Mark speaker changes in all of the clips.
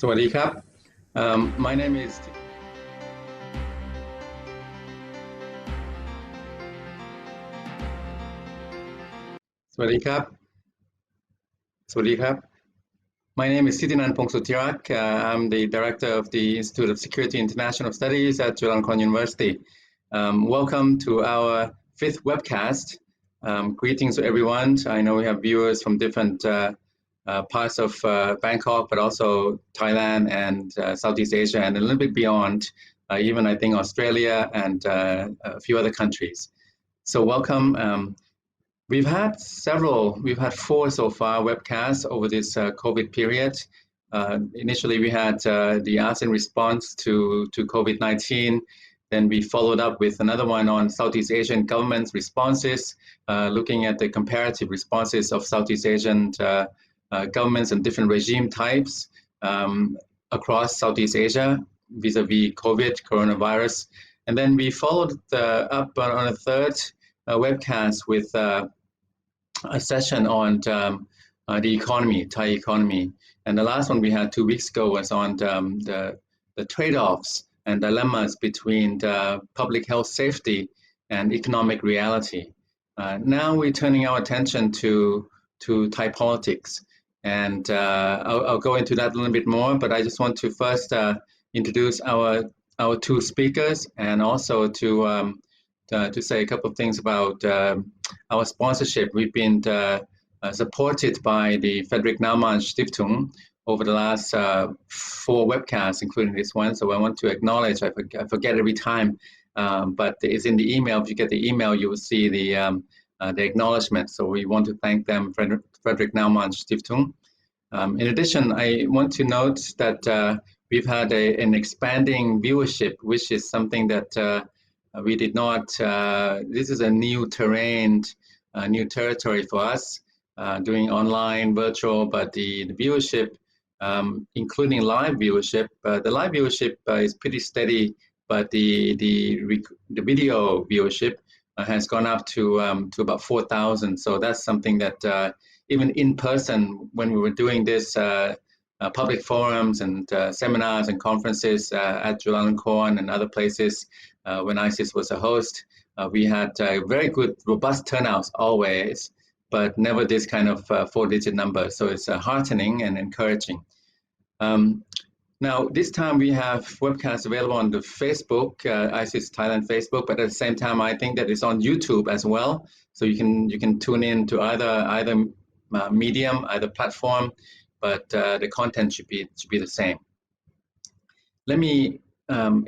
Speaker 1: สวัสดีครับ My name is สวัสดีครับ My name is Sitinan Pongsutirak. I'm the director of the Institute of Security International Studies at Chulalongkorn University. Welcome to our fifth webcast. Greetings to everyone. I know we have viewers from different parts of Bangkok, but also Thailand and Southeast Asia and a little bit beyond, even I think Australia and a few other countries. So welcome. We've had four so far webcasts over this COVID period. Initially, we had the ASEAN response to COVID-19. Then we followed up with another one on Southeast Asian governments' responses, looking at the comparative responses of Southeast Asian governments and different regime types across Southeast Asia vis-a-vis coronavirus. And then we followed up on a third webcast with a session on the economy, Thai economy. And the last one we had 2 weeks ago was on the trade-offs and dilemmas between the public health safety and economic reality. Now we're turning our attention to Thai politics. And I'll go into that a little bit more, but I just want to first introduce our two speakers and also to say a couple of things about our sponsorship. We've been supported by the Frederick Naumann Stiftung over the last 4 webcasts, including this one. So I want to acknowledge, I forget every time, but it's in the email. If you get the email, you will see the acknowledgement. So we want to thank them, Frederick Naumann Stiftung. In addition, I want to note that we've had an expanding viewership, which is something that we did not, this is a new terrain, new territory for us, doing online, virtual, but the viewership, including live viewership, the live viewership is pretty steady, but the video viewership has gone up to about 4,000. So that's something that even in person, when we were doing this public forums and seminars and conferences at Chulalongkorn and other places, when ISIS was a host, we had very good, robust turnouts always, but never this kind of 4-digit number. So it's heartening and encouraging. Now, this time we have webcasts available on the Facebook, ISIS Thailand Facebook, but at the same time, I think that it's on YouTube as well. So you can tune in to either medium, either platform, but the content should be the same. Let me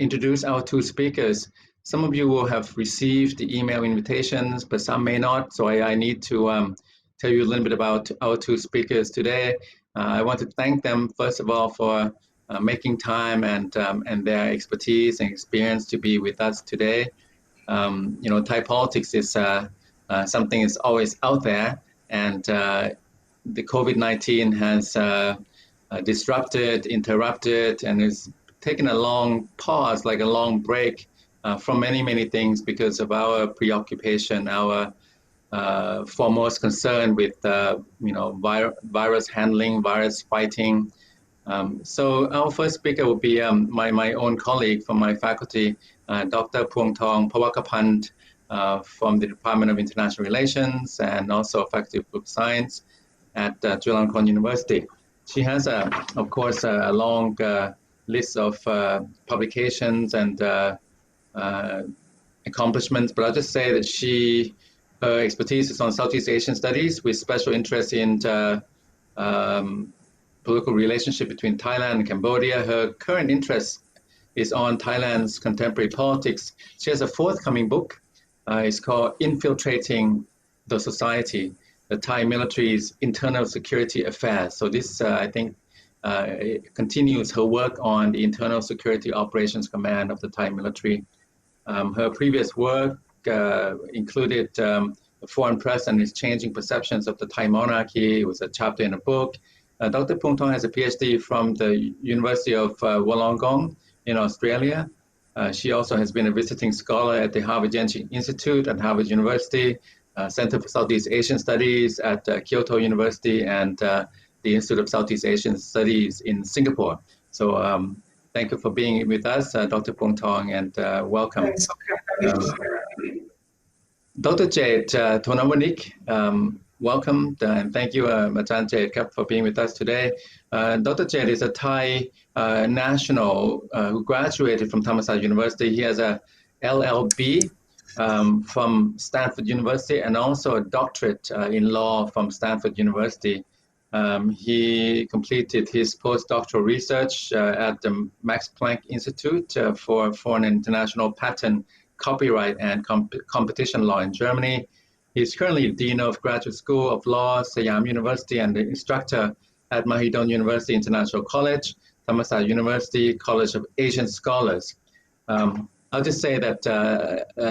Speaker 1: introduce our two speakers. Some of you will have received the email invitations, but some may not. So I need to tell you a little bit about our two speakers today. I want to thank them, first of all, for making time and their expertise and experience to be with us today. You know, Thai politics is something that's always out there, and the COVID-19 has disrupted, interrupted, and has taken a long pause, like a long break from many things because of our preoccupation, our foremost concern with you know, virus handling, virus fighting. So our first speaker will be my own colleague from my faculty, Dr. Phuongthong Phawakapant from the Department of International Relations and also Faculty of Political Science at Chulalongkorn University. She has, of course, a long list of publications and accomplishments, but I'll just say that her expertise is on Southeast Asian studies with special interest in political relationship between Thailand and Cambodia. Her current interest is on Thailand's contemporary politics. She has a forthcoming book. It's called Infiltrating the Society, the Thai military's internal security affairs. So this, I think, continues her work on the internal security operations command of the Thai military. Her previous work included the foreign press and its changing perceptions of the Thai monarchy. It was a chapter in a book. Dr. Phuongthong has a PhD from the University of Wollongong in Australia. She also has been a visiting scholar at the Harvard Yenching Institute at Harvard University, Center for Southeast Asian Studies at Kyoto University, and the Institute of Southeast Asian Studies in Singapore. So thank you for being with us, Dr. Pong Tong, and welcome.
Speaker 2: Thanks for having me.
Speaker 1: Dr. Jade Thonavanik, welcome, and thank you, Ajahn Jade, for being with us today. Dr. Jade is a Thai national who graduated from Thammasat University. He has a LLB from Stanford University and also a doctorate in law from Stanford University. He completed his postdoctoral research at the Max Planck Institute for Foreign and International Patent, Copyright and Competition Law in Germany. He's currently Dean of Graduate School of Law, Siam University, and the instructor at Mahidol University International College, Thammasat University College of Asian Scholars. I'll just say that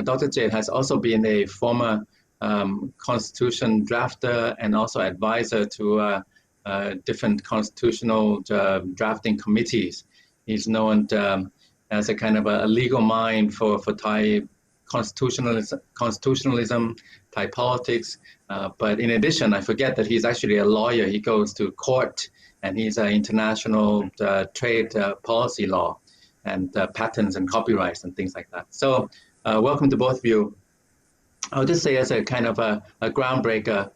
Speaker 1: Dr. Jade has also been a former constitution drafter and also advisor to different constitutional drafting committees. He's known as a kind of a legal mind for Thai constitutionalism, Thai politics. But in addition, I forget that he's actually a lawyer. He goes to court and he's an international trade policy law and patents and copyrights and things like that. So welcome to both of you. I'll just say as a kind of a groundbreaker,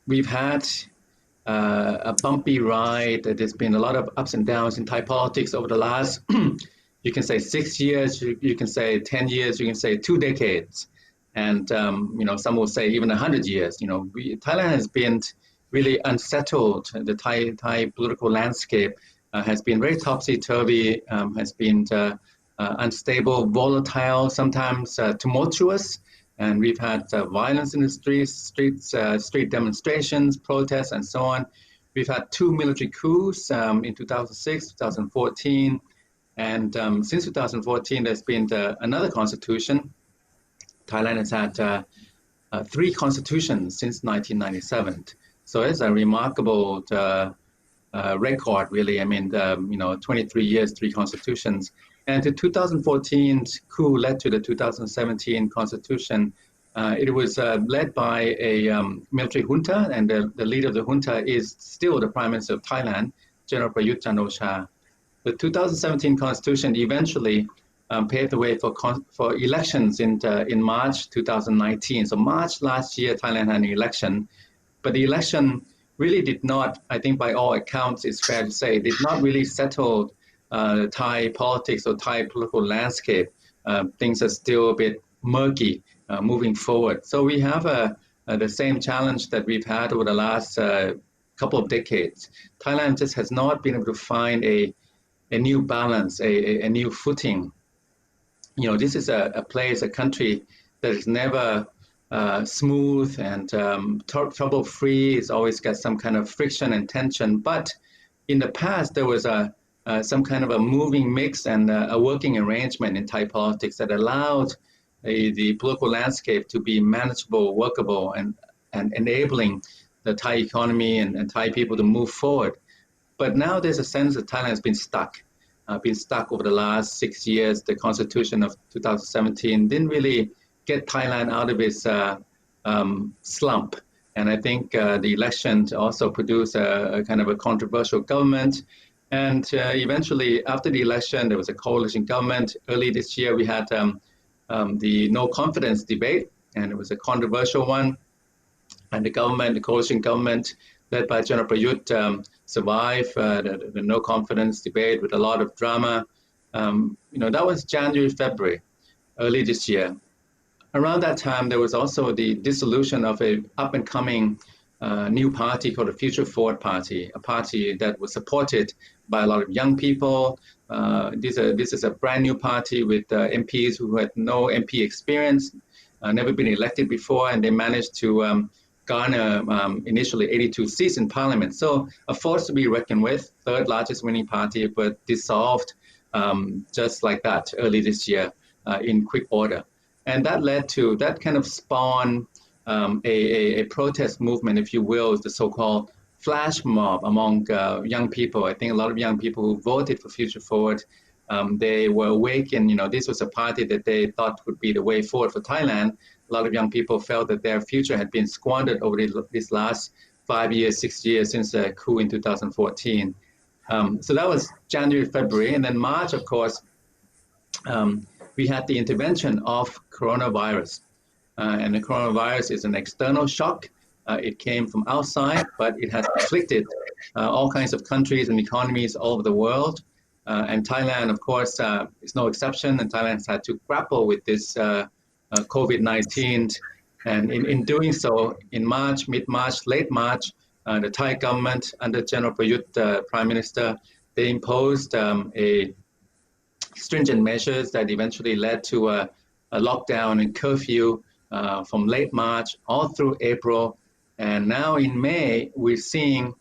Speaker 1: we've had a bumpy ride. There's been a lot of ups and downs in Thai politics over the last, you can say 6 years, you can say 10 years, you can say 2 decades. And, some will say even 100 years. Thailand has been really unsettled. The Thai political landscape has been very topsy-turvy, has been unstable, volatile, sometimes tumultuous. And we've had violence in the street demonstrations, protests, and so on. We've had 2 military coups in 2006, 2014. And since 2014, there's been another constitution. Thailand has had 3 constitutions since 1997. So it's a remarkable record, really. I mean, 23 years, 3 constitutions. And the 2014 coup led to the 2017 constitution. It was led by a military junta, and the leader of the junta is still the Prime Minister of Thailand, General Prayut Chan-ocha. The 2017 constitution eventually paved the way for elections in March 2019. So March last year, Thailand had an election, but the election really did not, I think by all accounts, it's fair to say, did not really settle Thai politics or Thai political landscape. Things are still a bit murky moving forward. So we have the same challenge that we've had over the last couple of decades. Thailand just has not been able to find a new balance, a new footing. This is a place, a country that is never smooth and trouble-free. It's always got some kind of friction and tension. But in the past, there was some kind of a moving mix and a working arrangement in Thai politics that allowed the political landscape to be manageable, workable, and enabling the Thai economy and Thai people to move forward. But now there's a sense that Thailand has been stuck over the last 6 years. The constitution of 2017 didn't really get Thailand out of its slump. And I think the election also produced a kind of a controversial government. And eventually, after the election, there was a coalition government. Early this year, we had the no confidence debate, and it was a controversial one. And the coalition government, led by General Prayut, survived the no confidence debate with a lot of drama. That was January, February, early this year. Around that time, there was also the dissolution of a up-and-coming new party called the Future Forward Party, a party that was supported by a lot of young people. This is a brand new party with MPs who had no MP experience, never been elected before, and they managed to garner initially 82 seats in parliament. So a force to be reckoned with, 3rd largest winning party, but dissolved just like that early this year in quick order. And that kind of spawned a protest movement, if you will, the so-called flash mob among young people. I think a lot of young people who voted for Future Forward, they were awakened. This was a party that they thought would be the way forward for Thailand. A lot of young people felt that their future had been squandered over these last 5 years, 6 years since the coup in 2014. So that was January, February, and then March, of course, we had the intervention of coronavirus. And the coronavirus is an external shock. It came from outside, but it has afflicted all kinds of countries and economies all over the world. And Thailand, of course, is no exception. And Thailand has had to grapple with this COVID-19. And in doing so, in March, mid-March, late March, the Thai government under General Prayut, Prime Minister, they imposed a stringent measures that eventually led to a lockdown and curfew from late March all through April. And now in May, we're seeing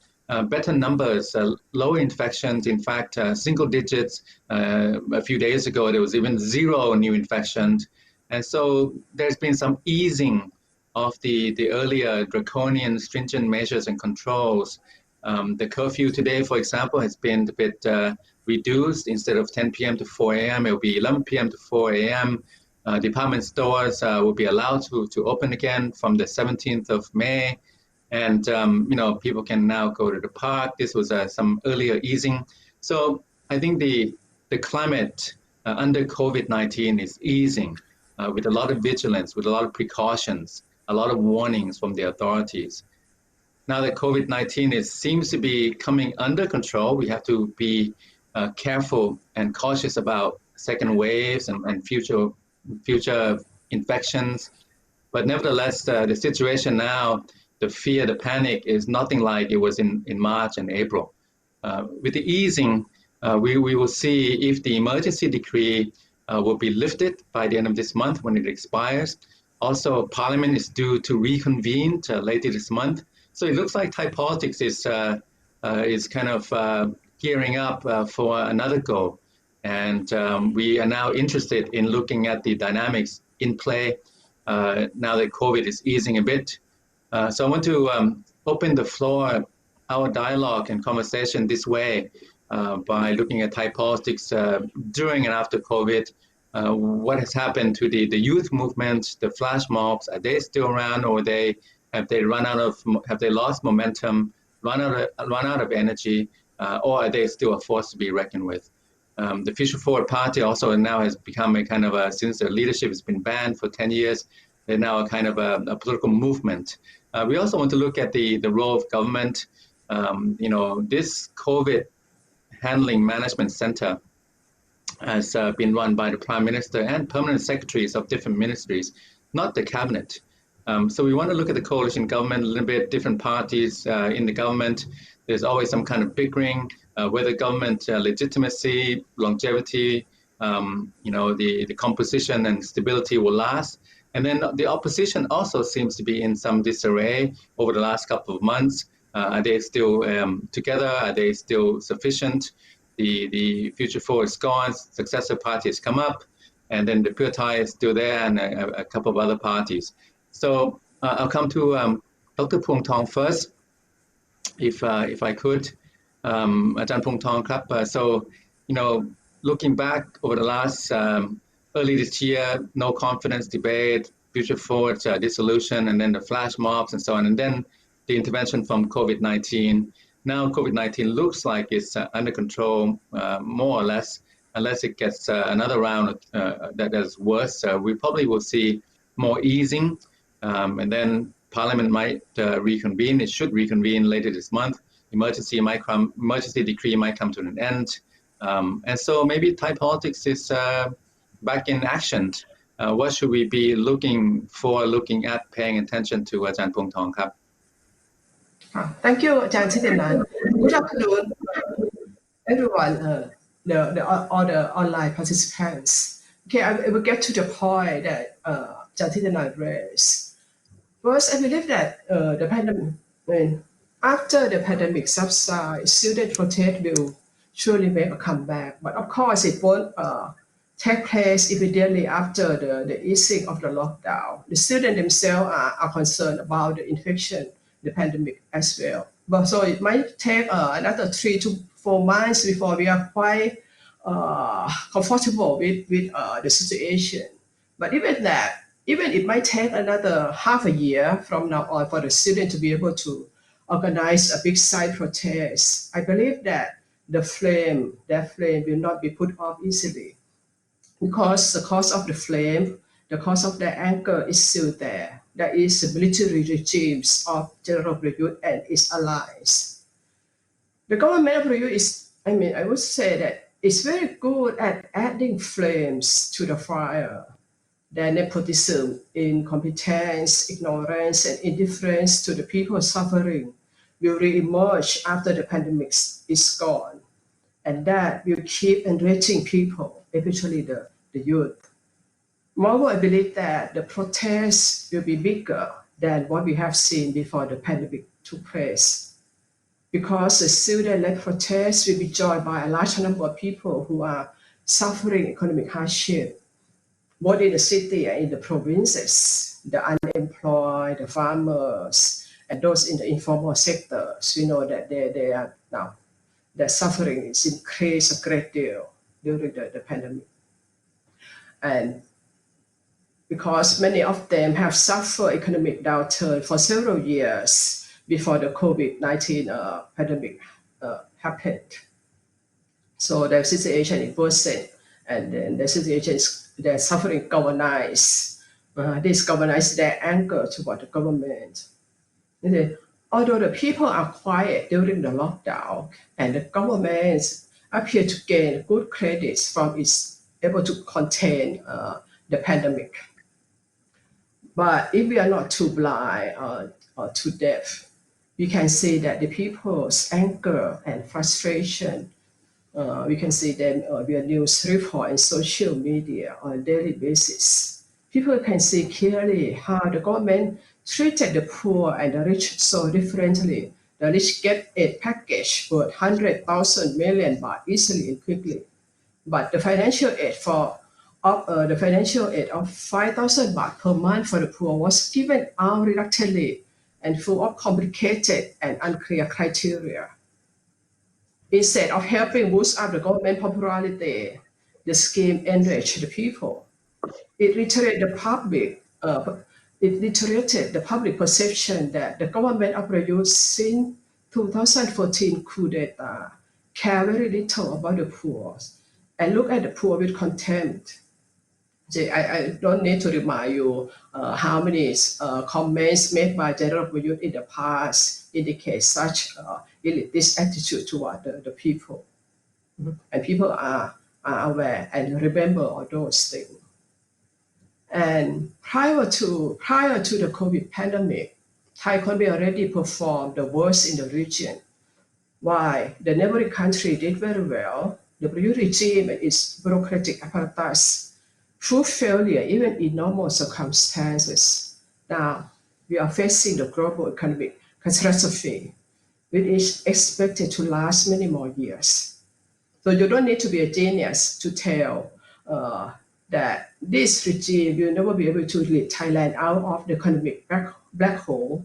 Speaker 1: better numbers, low infections, in fact, single digits. A few days ago, there was even 0 new infections. And so there's been some easing of the earlier draconian stringent measures and controls. The curfew today, for example, has been a bit reduced. Instead of 10 p.m. to 4 a.m., it will be 11 p.m. to 4 a.m. Department stores will be allowed to open again from the 17th of May. And, people can now go to the park. This was some earlier easing. So I think the climate under COVID-19 is easing with a lot of vigilance, with a lot of precautions, a lot of warnings from the authorities. Now that COVID-19 seems to be coming under control, we have to be careful and cautious about second waves and future infections. But nevertheless, the situation now, the fear, the panic is nothing like it was in March and April. With the easing, we will see if the emergency decree will be lifted by the end of this month when it expires. Also, Parliament is due to reconvene later this month. So it looks like Thai politics is kind of gearing up for another go. And we are now interested in looking at the dynamics in play now that COVID is easing a bit. So I want to open the floor, our dialogue and conversation this way by looking at Thai politics during and after COVID. What has happened to the youth movement, the flash mobs? Are they still around, or have they lost momentum, run out of energy, or are they still a force to be reckoned with? The Future Forward Party also now has become a kind of since their leadership has been banned for 10 years, they're now a kind of a political movement. We also want to look at the role of government. This COVID Handling Management Center has been run by the Prime Minister and permanent secretaries of different ministries, not the cabinet. So we want to look at the coalition government a little bit, different parties in the government. There's always some kind of bickering, whether government legitimacy, longevity, the composition and stability will last. And then the opposition also seems to be in some disarray over the last couple of months. Are they still together? Are they still sufficient? The Future Forward is gone, successor party has come up, and then the Pheu Thai is still there, and a couple of other parties. So I'll come to Dr. Phung Thong first, if I could. Ajahn Phung Thong krap. So, looking back over the last early this year, no confidence debate, Future Forward dissolution, and then the flash mobs and so on, and then the intervention from COVID-19. Now COVID-19 looks like it's under control, more or less, unless it gets another round that is worse. We probably will see more easing, and then Parliament might reconvene. It should reconvene later this month. Emergency decree might come to an end. And so maybe Thai politics is back in action. What should we be looking at, paying attention to, Ajahn Phung Thong krap?
Speaker 2: Thank you, Ajahn Thitinan. Good afternoon, everyone, all the online participants. Okay, I will get to the point that Ajahn Thitinan raised. First, I believe that the pandemic, after the pandemic subsides, student protest will surely make a comeback. But of course, it won't take place immediately after the easing of the lockdown. The students themselves are concerned about the infection, the pandemic as well. But so it might take another 3 to 4 months before we are quite comfortable with the situation. But even it might take another half a year from now on for the student to be able to organize a big side protest. I believe that their flame will not be put off easily, because the cause of the flame, the cause of the anger is still there. That is the military regimes of General Prayut and its allies. The government of Prayut is, I would say that it's very good at adding flames to the fire. Their nepotism, incompetence, ignorance, and indifference to the people suffering will re-emerge after the pandemic is gone. And that will keep enriching people, especially the youth. Moreover, I believe that the protests will be bigger than what we have seen before the pandemic took place, because the student-led protests will be joined by a large number of people who are suffering economic hardship, both in the city and in the provinces, the unemployed, the farmers, and those in the informal sectors. We know that they are now, their suffering is increased a great deal during the pandemic. And because many of them have suffered economic downturn for several years before the COVID-19 pandemic happened. So their situation is worsened, and then their situation is, their suffering galvanized. This galvanized their anger toward the government. Although the people are quiet during the lockdown, and the government appear to gain good credits from its able to contain the pandemic. But if we are not too blind or too deaf, we can see that the people's anger and frustration, we can see them via news report and social media on a daily basis. People can see clearly how the government treated the poor and the rich so differently. The rich get a package worth 100,000 million baht easily and quickly, but the financial aid of 5,000 baht per month for the poor was given out reluctantly and full of complicated and unclear criteria. Instead of helping boost up the government popularity, the scheme enriched the people. It reiterated the public perception that the government of Prayut since 2014 coup d'etat care very little about the poor and look at the poor with contempt. I don't need to remind you how many comments made by General Prayut in the past indicate such elitist attitude toward the people. And people are aware and remember all those things. And prior to the COVID pandemic, Thai economy already performed the worst in the region. While the neighboring country did very well, the Prayut regime and its bureaucratic apparatus proved failure even in normal circumstances. Now, we are facing the global economic catastrophe, which is expected to last many more years. So you don't need to be a genius to tell that this regime will never be able to lead Thailand out of the economic black hole.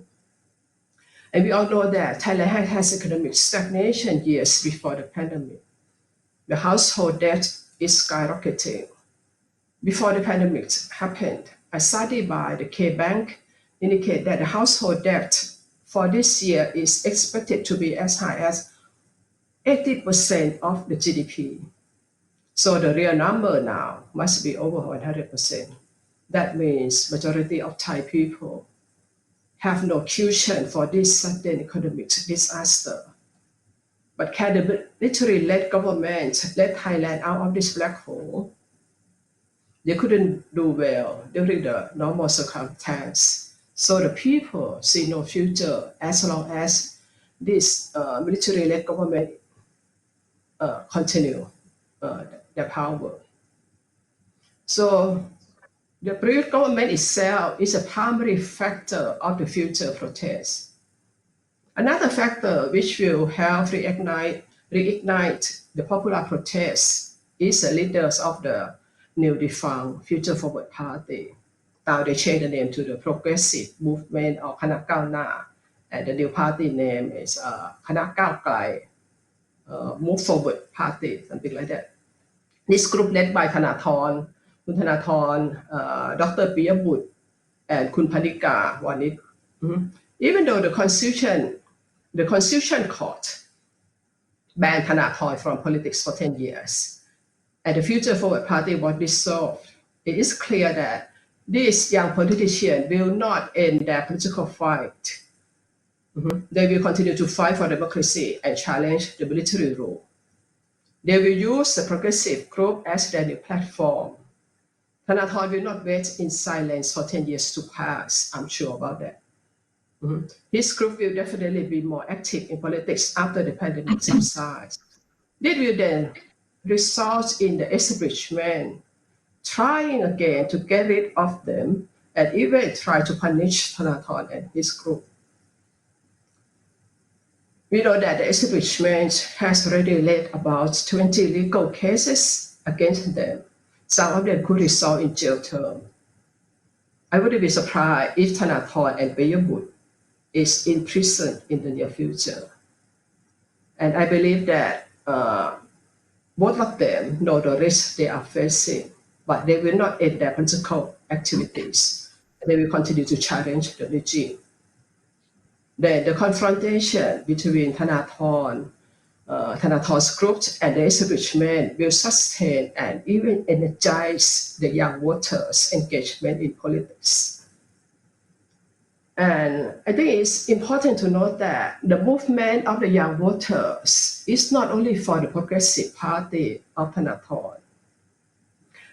Speaker 2: And we all know that Thailand has economic stagnation years before the pandemic. The household debt is skyrocketing. Before the pandemic happened, a study by the K-Bank indicated that the household debt for this year is expected to be as high as 80% of the GDP. So the real number now must be over 100%. That means majority of Thai people have no cushion for this sudden economic disaster. But can the military-led government let Thailand out of this black hole? They couldn't do well during the normal circumstance. So the people see no future as long as this military-led government continue their power. So the Prayut government itself is a primary factor of the future protests. Another factor which will help reignite the popular protests is the leaders of the new defunct Future Forward Party. Now they changed the name to the Progressive Movement or Khanak Kao Na, and the new party name is Khanak Kao Klai, Move Forward Party, something like that. This group led by Thanathorn, Kun Thanathorn, Dr. Piyabut, and Kun Panika Wanit. Even though the Constitution Court banned Thanathorn from politics for 10 years, and the Future Forward Party was dissolved, it is clear that these young politicians will not end their political fight. They will continue to fight for democracy and challenge the military rule. They will use the progressive group as their new platform. Thanathorn will not wait in silence for 10 years to pass. I'm sure about that. His group will definitely be more active in politics after the pandemic subsides. This will then result in the establishment trying again to get rid of them and even try to punish Thanathorn and his group. We know that the establishment has already led about 20 legal cases against them. Some of them could result in jail term. I wouldn't be surprised if Thanathorn and Prayut is in prison in the near future. And I believe that both of them know the risk they are facing, but they will not end their political activities. They will continue to challenge the regime. Then the confrontation between Thanathorn's group and the establishment will sustain and even energize the young voters' engagement in politics. And I think it's important to note that the movement of the young voters is not only for the Progressive Party of Thanathorn.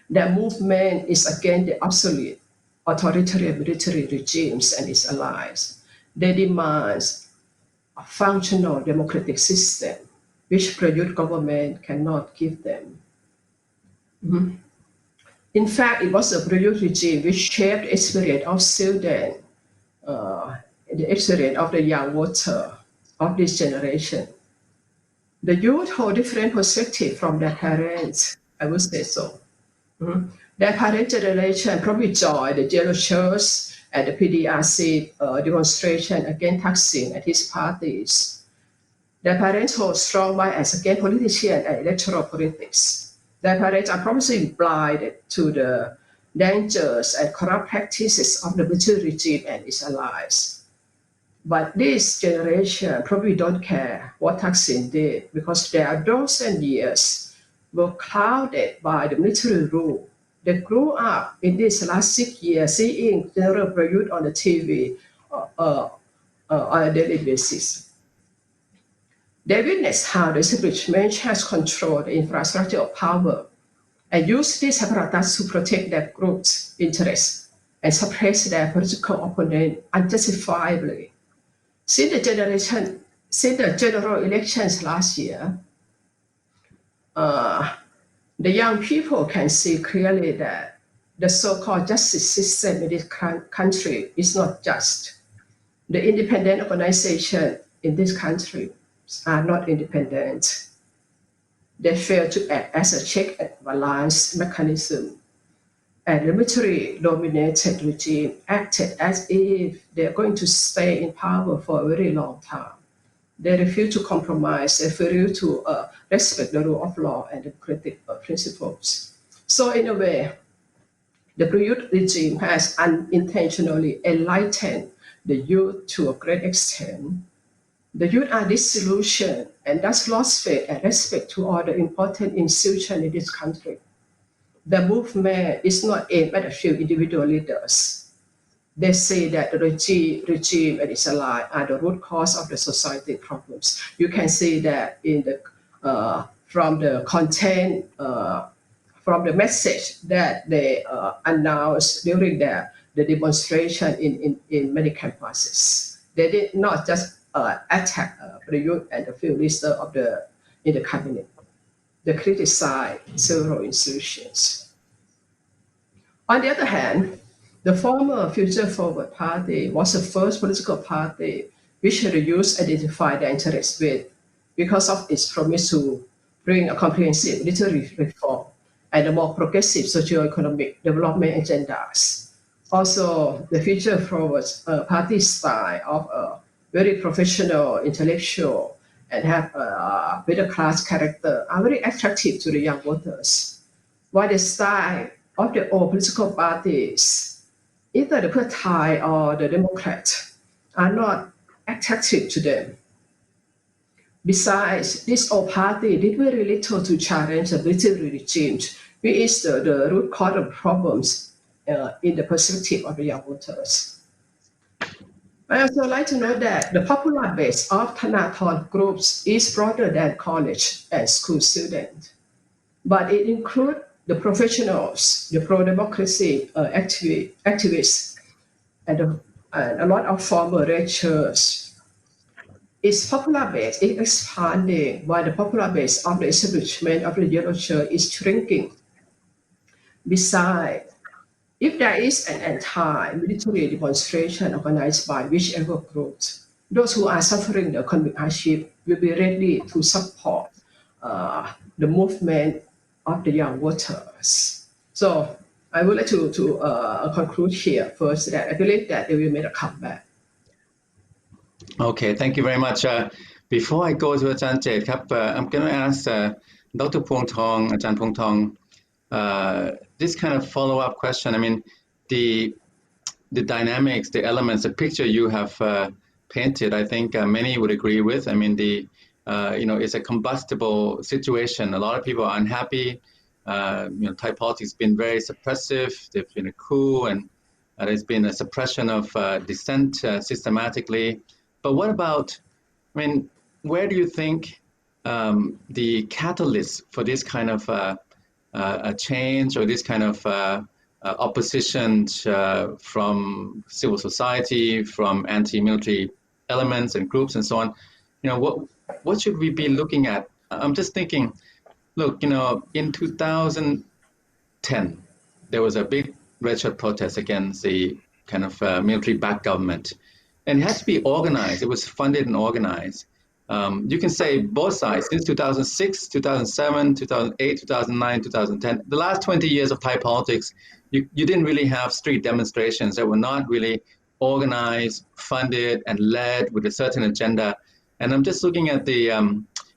Speaker 2: The movement is against the absolute authoritarian military regimes and its allies. They demand a functional democratic system, which Prayut government cannot give them. In fact, it was the Prayut regime which shaped the experience of children, the experience of the young voter of this generation. The youth hold different perspectives from their parents, I would say so. Their parent generation probably joined the yellow shirts and the PDRC demonstration against Thaksin and his parties. Their parents hold strong bias against politicians and electoral politics. Their parents are probably blinded to the dangers and corrupt practices of the military regime and its allies. But this generation probably don't care what Thaksin did because their dozen years were clouded by the military rule. They grew up in these last 6 years seeing General Prayut on the TV on a daily basis. They witnessed how the establishment has controlled the infrastructure of power and used this apparatus to protect their group's interests and suppress their political opponent unjustifiably. Since the general elections last year, the young people can see clearly that the so-called justice system in this country is not just. The independent organizations in this country are not independent. They fail to act as a check and balance mechanism. And the military-dominated regime acted as if they're going to stay in power for a very long time. They refuse to compromise. They refuse to respect the rule of law and democratic principles. So in a way, the Prayut regime has unintentionally enlightened the youth to a great extent. The youth are disillusioned and thus lost faith and respect to all the important institutions in this country. The movement is not aimed at a few individual leaders. They say that the regime and its allies are the root cause of the society problems. You can see that in the from the content, from the message that they announced during the demonstration in many campuses. They did not just attack Prayut and the few ministers in the cabinet. They criticized several institutions. On the other hand, the former Future Forward Party was the first political party which the youth identified their interests with because of its promise to bring a comprehensive military reform and a more progressive socio-economic development agendas. Also, the Future Forward Party style of a very professional, intellectual, and have a middle class character are very attractive to the young voters. While the style of the old political parties, either the Pheu Thai or the Democrat, are not attractive to them. Besides, this all party did very little to challenge the military regime, which is the root cause of problems in the perspective of the young voters. I also like to note that the popular base of Thanathorn groups is broader than college and school students, but it includes the professionals, the pro-democracy activists, and a lot of former lecturers. Its popular base is expanding while the popular base of the establishment of the yellow shirt is shrinking. Besides, if there is an anti-military demonstration organized by whichever group, those who are suffering the economic hardship will be ready to support the movement of the young voters. So I would like to conclude here first that I believe that they will make a comeback.
Speaker 1: Okay, thank you very much. Before I go to Ajahn Jet, I'm going to ask Dr. Phuong Thong, Ajahn Phuong Thong, this kind of follow-up question. I mean, the dynamics, the elements, the picture you have painted, I think many would agree with. I mean, it's a combustible situation. A lot of people are unhappy. Thai politics has been very suppressive. There's been a coup, and there's been a suppression of dissent systematically. But what about, I mean, where do you think the catalyst for this kind of a change or this kind of opposition from civil society, from anti-military elements and groups and so on, what should we be looking at? I'm just thinking, look, in 2010, there was a big red shirt protest against the kind of military-backed government. And it had to be organized. It was funded and organized. You can say both sides, since 2006, 2007, 2008, 2009, 2010, the last 20 years of Thai politics, you didn't really have street demonstrations that were not really organized, funded, and led with a certain agenda. And I'm just looking at the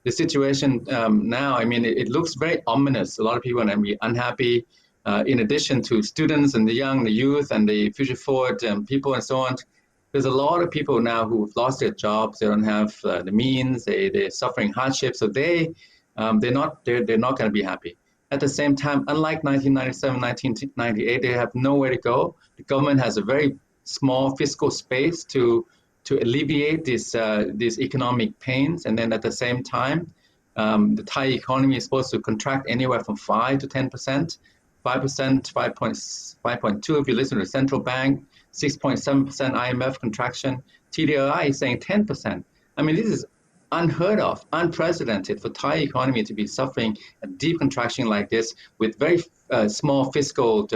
Speaker 1: situation now. I mean, it looks very ominous. A lot of people are going to be unhappy. In addition to students and the young, the youth, and the future forward people and so on. There's a lot of people now who've lost their jobs. They don't have the means. They're suffering hardship. So they're not going to be happy. At the same time, unlike 1997, 1998, they have nowhere to go. The government has a very small fiscal space to alleviate these economic pains. And then at the same time, the Thai economy is supposed to contract anywhere from 5 to 10%, 5%, 5.2 if you listen to the central bank. 6.7% IMF contraction. TDI is saying 10%. I mean, this is unheard of, unprecedented for Thai economy to be suffering a deep contraction like this with very small fiscal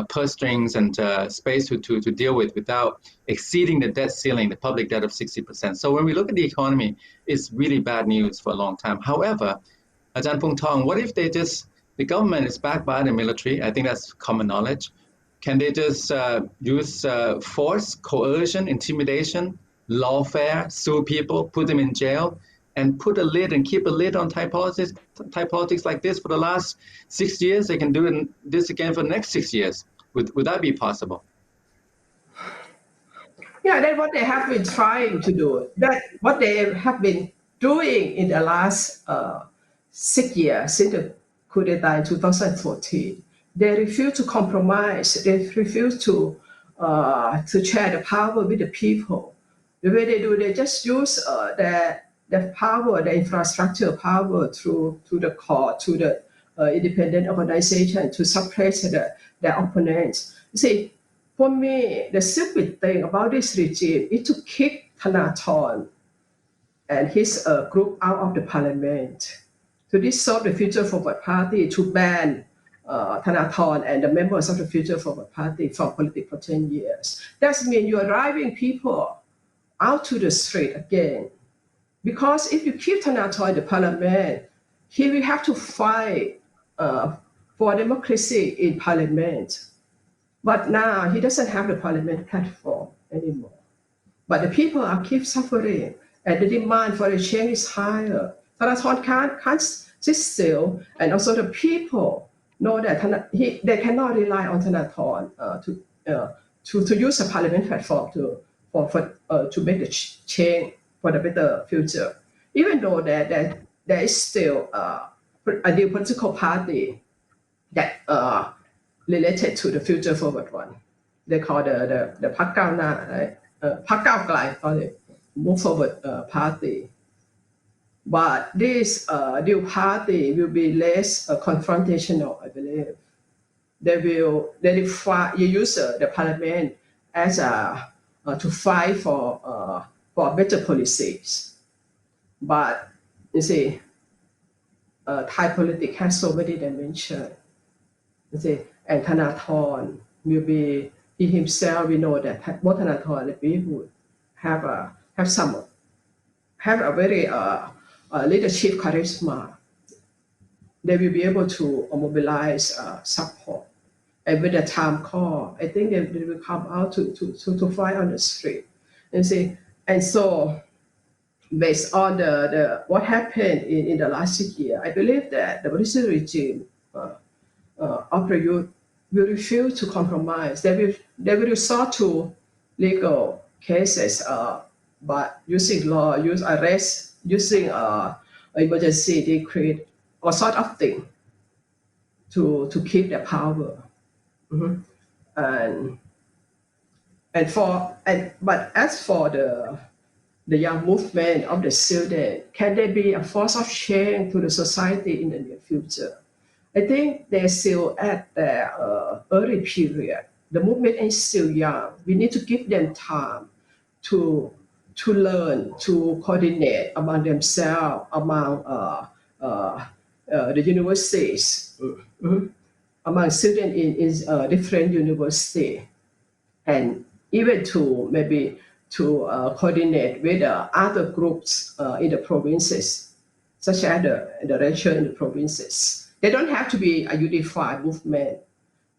Speaker 1: purse strings and space to deal with without exceeding the debt ceiling, the public debt of 60%. So when we look at the economy, it's really bad news for a long time. However, Ajahn Phuong Thong, what if the government is backed by the military? I think that's common knowledge. Can they just use force, coercion, intimidation, lawfare, sue people, put them in jail, and put a lid and keep a lid on Thai politics like this for the last 6 years? They can do this again for the next 6 years. Would that be possible?
Speaker 2: Yeah, that's what they have been trying to do. That's what they have been doing in the last 6 years since the coup d'etat in 2014. They refuse to compromise. They refuse to share the power with the people. The way they do, they just use the power, the infrastructure power through the court, to the independent organization to suppress their opponents. You see, for me, the stupid thing about this regime is to kick Thanathorn and his group out of the parliament, to dissolve the Future Forward Party, to ban Thanathorn and the members of the Future Forward Party from politics for 10 years. That means you are driving people out to the street again. Because if you keep Thanathorn in the parliament, he will have to fight for democracy in parliament. But now he doesn't have the parliament platform anymore. But the people keep suffering, and the demand for the change is higher. Thanathorn can't sit still, and also the people know that they cannot rely on Thanathorn to use the parliament platform to make the change for the better future. even though there is still a new political party that related to the future forward one. They call the Park Gao Na, right? Park Gao Glai, or the Move Forward Party. But this new party will be less confrontational, I believe. They will use the parliament as to fight for better policies. But you see, Thai politics has so many dimensions. You see, and Thanathorn will be, he himself, we know that both Thanathorn and we would have a very leadership charisma. They will be able to mobilize support. And with the time call, I think they will come out to fight on the street. You see, and so based on the what happened in the last year, I believe that the Malaysian regime of the youth will refuse to compromise. They will resort to legal cases, but using law, use arrest, using emergency decree, or sort of thing to keep their power. Mm-hmm. But as for the young movement of the student, can they be a force of change to the society in the near future? I think they're still at their early period. The movement is still young. We need to give them time to learn, to coordinate among themselves, among the universities, among students in different universities, and even to maybe to coordinate with other groups in the provinces, such as the region in the provinces. They don't have to be a unified movement,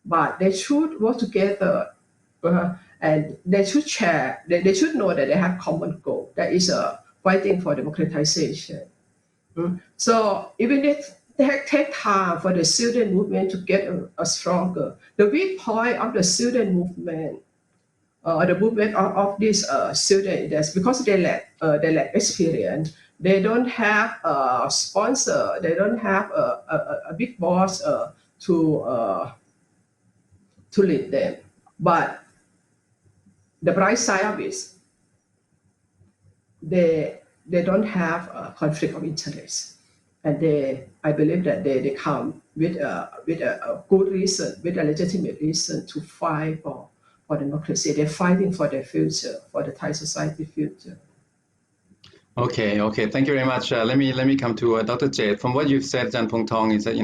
Speaker 2: but they should work together, and they should share. They should know that they have common goal. That is fighting for democratization. So even if they take time for the student movement to get a stronger, the weak point of the student movement, the movement of these students, because they lack experience. They don't have a sponsor. They don't have a big boss to lead them. But the bright side of it, they don't have a conflict of interest, and I believe that they come with a good reason, with a legitimate reason to fight for democracy. They're fighting for their future, for the Thai society future.
Speaker 1: Okay. Thank you very much. Let me come to Dr. Jade. From what you've said, Jan Pong Tong, is that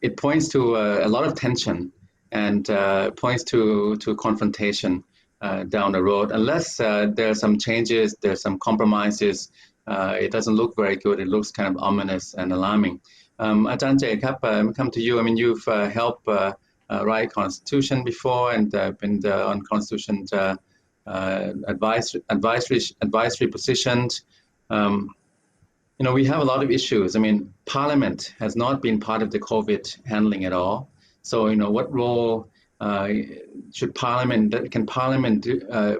Speaker 1: it points to a lot of tension and points to confrontation down the road. Unless there are some changes, there's some compromises, it doesn't look very good. It looks kind of ominous and alarming. Ajahn Jade, come to you. I mean, you've helped write Constitution before and been on Constitution advisory positions. We have a lot of issues. I mean, Parliament has not been part of the COVID handling at all. So, what role can Parliament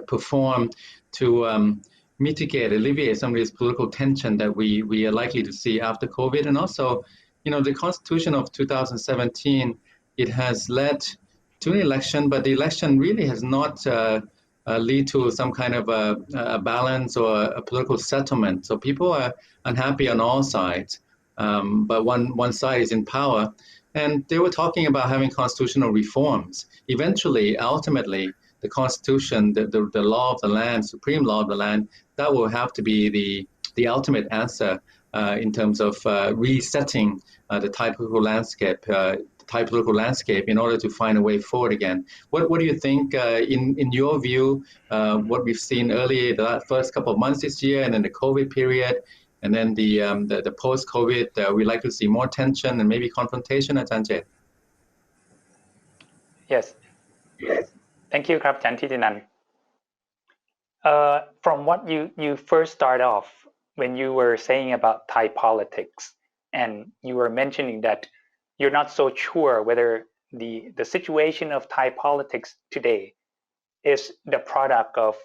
Speaker 1: perform to mitigate, alleviate some of this political tension that we are likely to see after COVID? And also, the Constitution of 2017, it has led to an election, but the election really has not lead to some kind of a balance or a political settlement. So people are unhappy on all sides, but one side is in power. And they were talking about having constitutional reforms. Eventually, ultimately, the Constitution, the law of the land, supreme law of the land, that will have to be the ultimate answer in terms of resetting the Thai political landscape, in order to find a way forward again. What do you think, in your view, what we've seen earlier, the first couple of months this year, and then the COVID period, and then the post-COVID, we like to see more tension and maybe confrontation, Ajahn Jade?
Speaker 3: Yes. Thank you, Krap Chanthitinan. From what you first start off, when you were saying about Thai politics, and you were mentioning that you're not so sure whether the situation of Thai politics today is the product of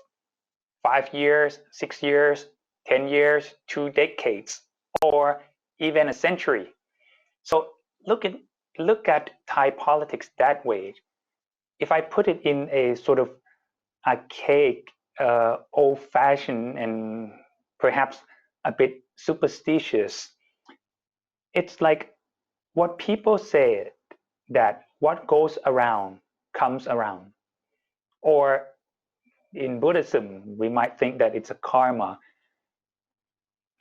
Speaker 3: 5 years, 6 years, 10 years, 2 decades, or even a century. So look at Thai politics that way. If I put it in a sort of archaic, old-fashioned, and perhaps a bit superstitious, it's like what people say, that what goes around comes around. Or in Buddhism, we might think that it's a karma.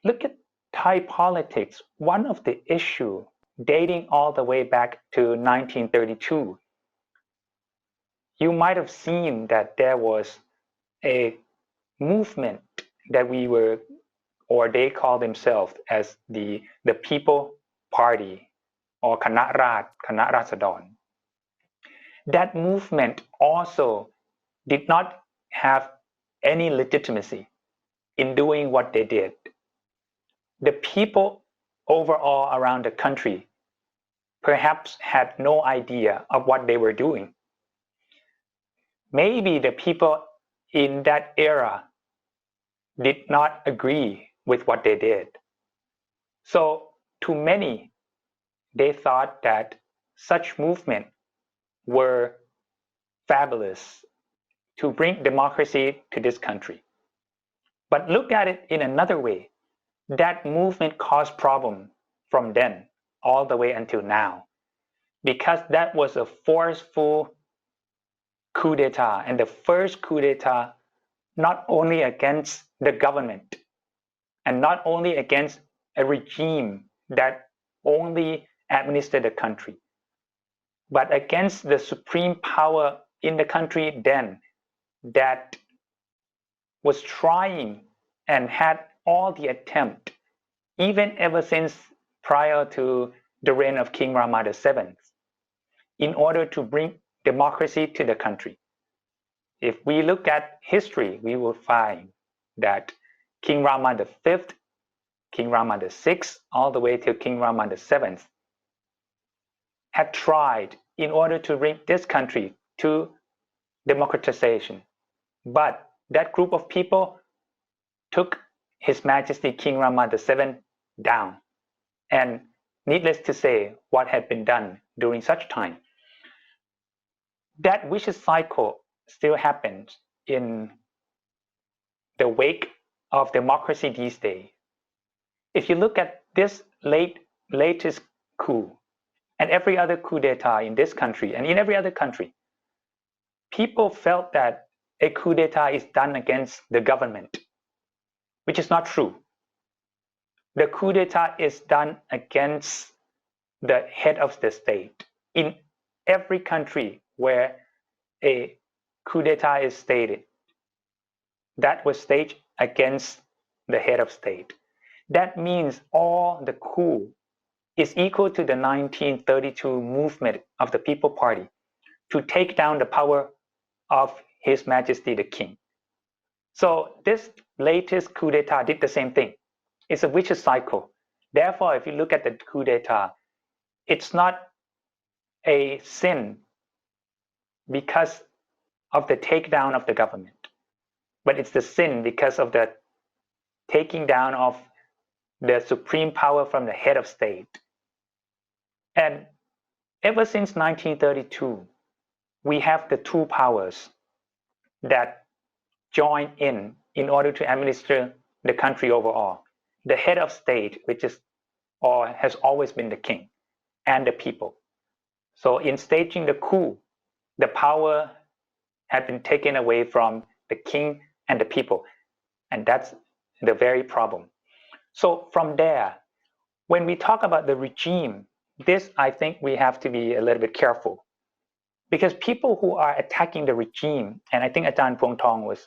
Speaker 3: Look at Thai politics. One of the issues dating all the way back to 1932, you might have seen that there was a movement that they call themselves as the People Party, or Cana Raษฎร. That movement also did not have any legitimacy in doing what they did. The people overall around the country perhaps had no idea of what they were doing. Maybe the people in that era did not agree with what they did. So to many, they thought that such movements were fabulous to bring democracy to this country. But look at it in another way. That movement caused problems from then all the way until now, because that was a forceful coup d'etat, and the first coup d'etat not only against the government and not only against a regime that only administered the country, but against the supreme power in the country then, that was trying and had all the attempt, even ever since prior to the reign of King Rama VII, in order to bring democracy to the country. If we look at history, we will find that King Rama V, King Rama VI, all the way to King Rama VII, had tried in order to bring this country to democratization. But that group of people took His Majesty King Rama VII down. And needless to say, what had been done during such time. That vicious cycle still happens in the wake of democracy these days. If you look at this latest coup and every other coup d'etat in this country and in every other country, people felt that a coup d'etat is done against the government, which is not true. The coup d'etat is done against the head of the state. In every country where a coup d'etat is stated, that was staged against the head of state. That means all the coup is equal to the 1932 movement of the People Party to take down the power of His Majesty the King. So this latest coup d'etat did the same thing. It's a vicious cycle. Therefore, if you look at the coup d'etat, it's not a sin because of the takedown of the government, but it's the sin because of the taking down of the supreme power from the head of state. And ever since 1932, we have the two powers that join in order to administer the country overall. The head of state, which is or has always been the king, and the people. So in staging the coup, the power had been taken away from the king and the people. And that's the very problem. So from there, when we talk about the regime, this I think we have to be a little bit careful. Because people who are attacking the regime, and I think Ajahn Phuong Thong was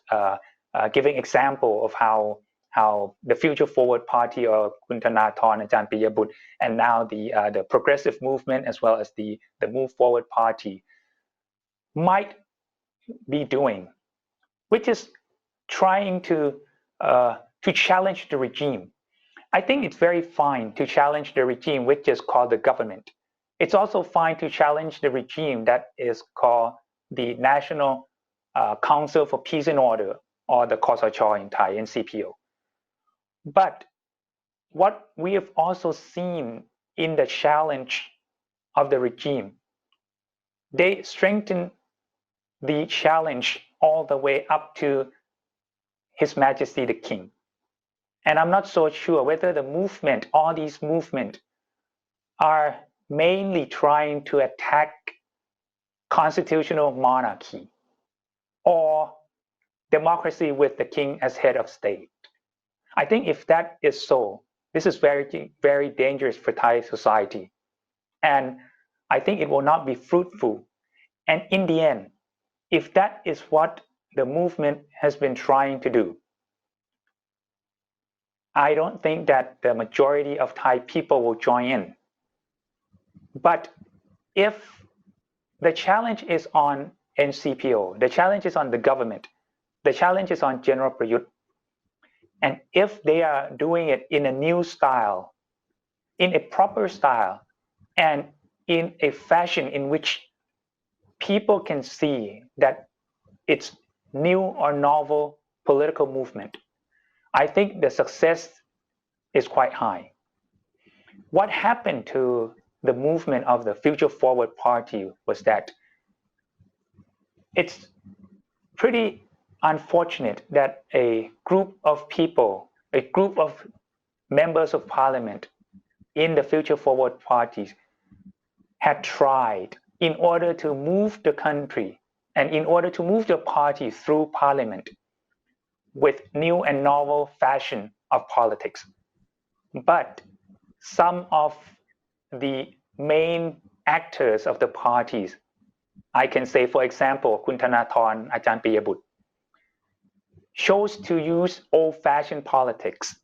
Speaker 3: giving example of how the Future Forward Party or Kun Thanathorn, Ajahn Piyabut, and now the progressive movement as well as the Move Forward Party might be doing, which is trying to challenge the regime. I think it's very fine to challenge the regime, which is called the government. It's also fine to challenge the regime that is called the National Council for Peace and Order, or the Kosachor in Thai, NCPO. But what we have also seen in the challenge of the regime, they strengthen the challenge all the way up to His Majesty the King. And I'm not so sure whether the movement, all these movements, are mainly trying to attack constitutional monarchy or democracy with the king as head of state. I think if that is so, this is very, very dangerous for Thai society. And I think it will not be fruitful. And in the end, if that is what the movement has been trying to do, I don't think that the majority of Thai people will join in. But if the challenge is on NCPO, the challenge is on the government, the challenge is on General Prayut, and if they are doing it in a new style, in a proper style, and in a fashion in which people can see that it's new or novel political movement, I think the success is quite high. What happened to the movement of the Future Forward Party was that it's pretty unfortunate that a group of people, a group of members of parliament in the Future Forward parties had tried in order to move the country and in order to move the party through parliament with new and novel fashion of politics. But some of the main actors of the parties, I can say, for example, Kun Thanathorn, Ajahn Piyabut, chose to use old-fashioned politics,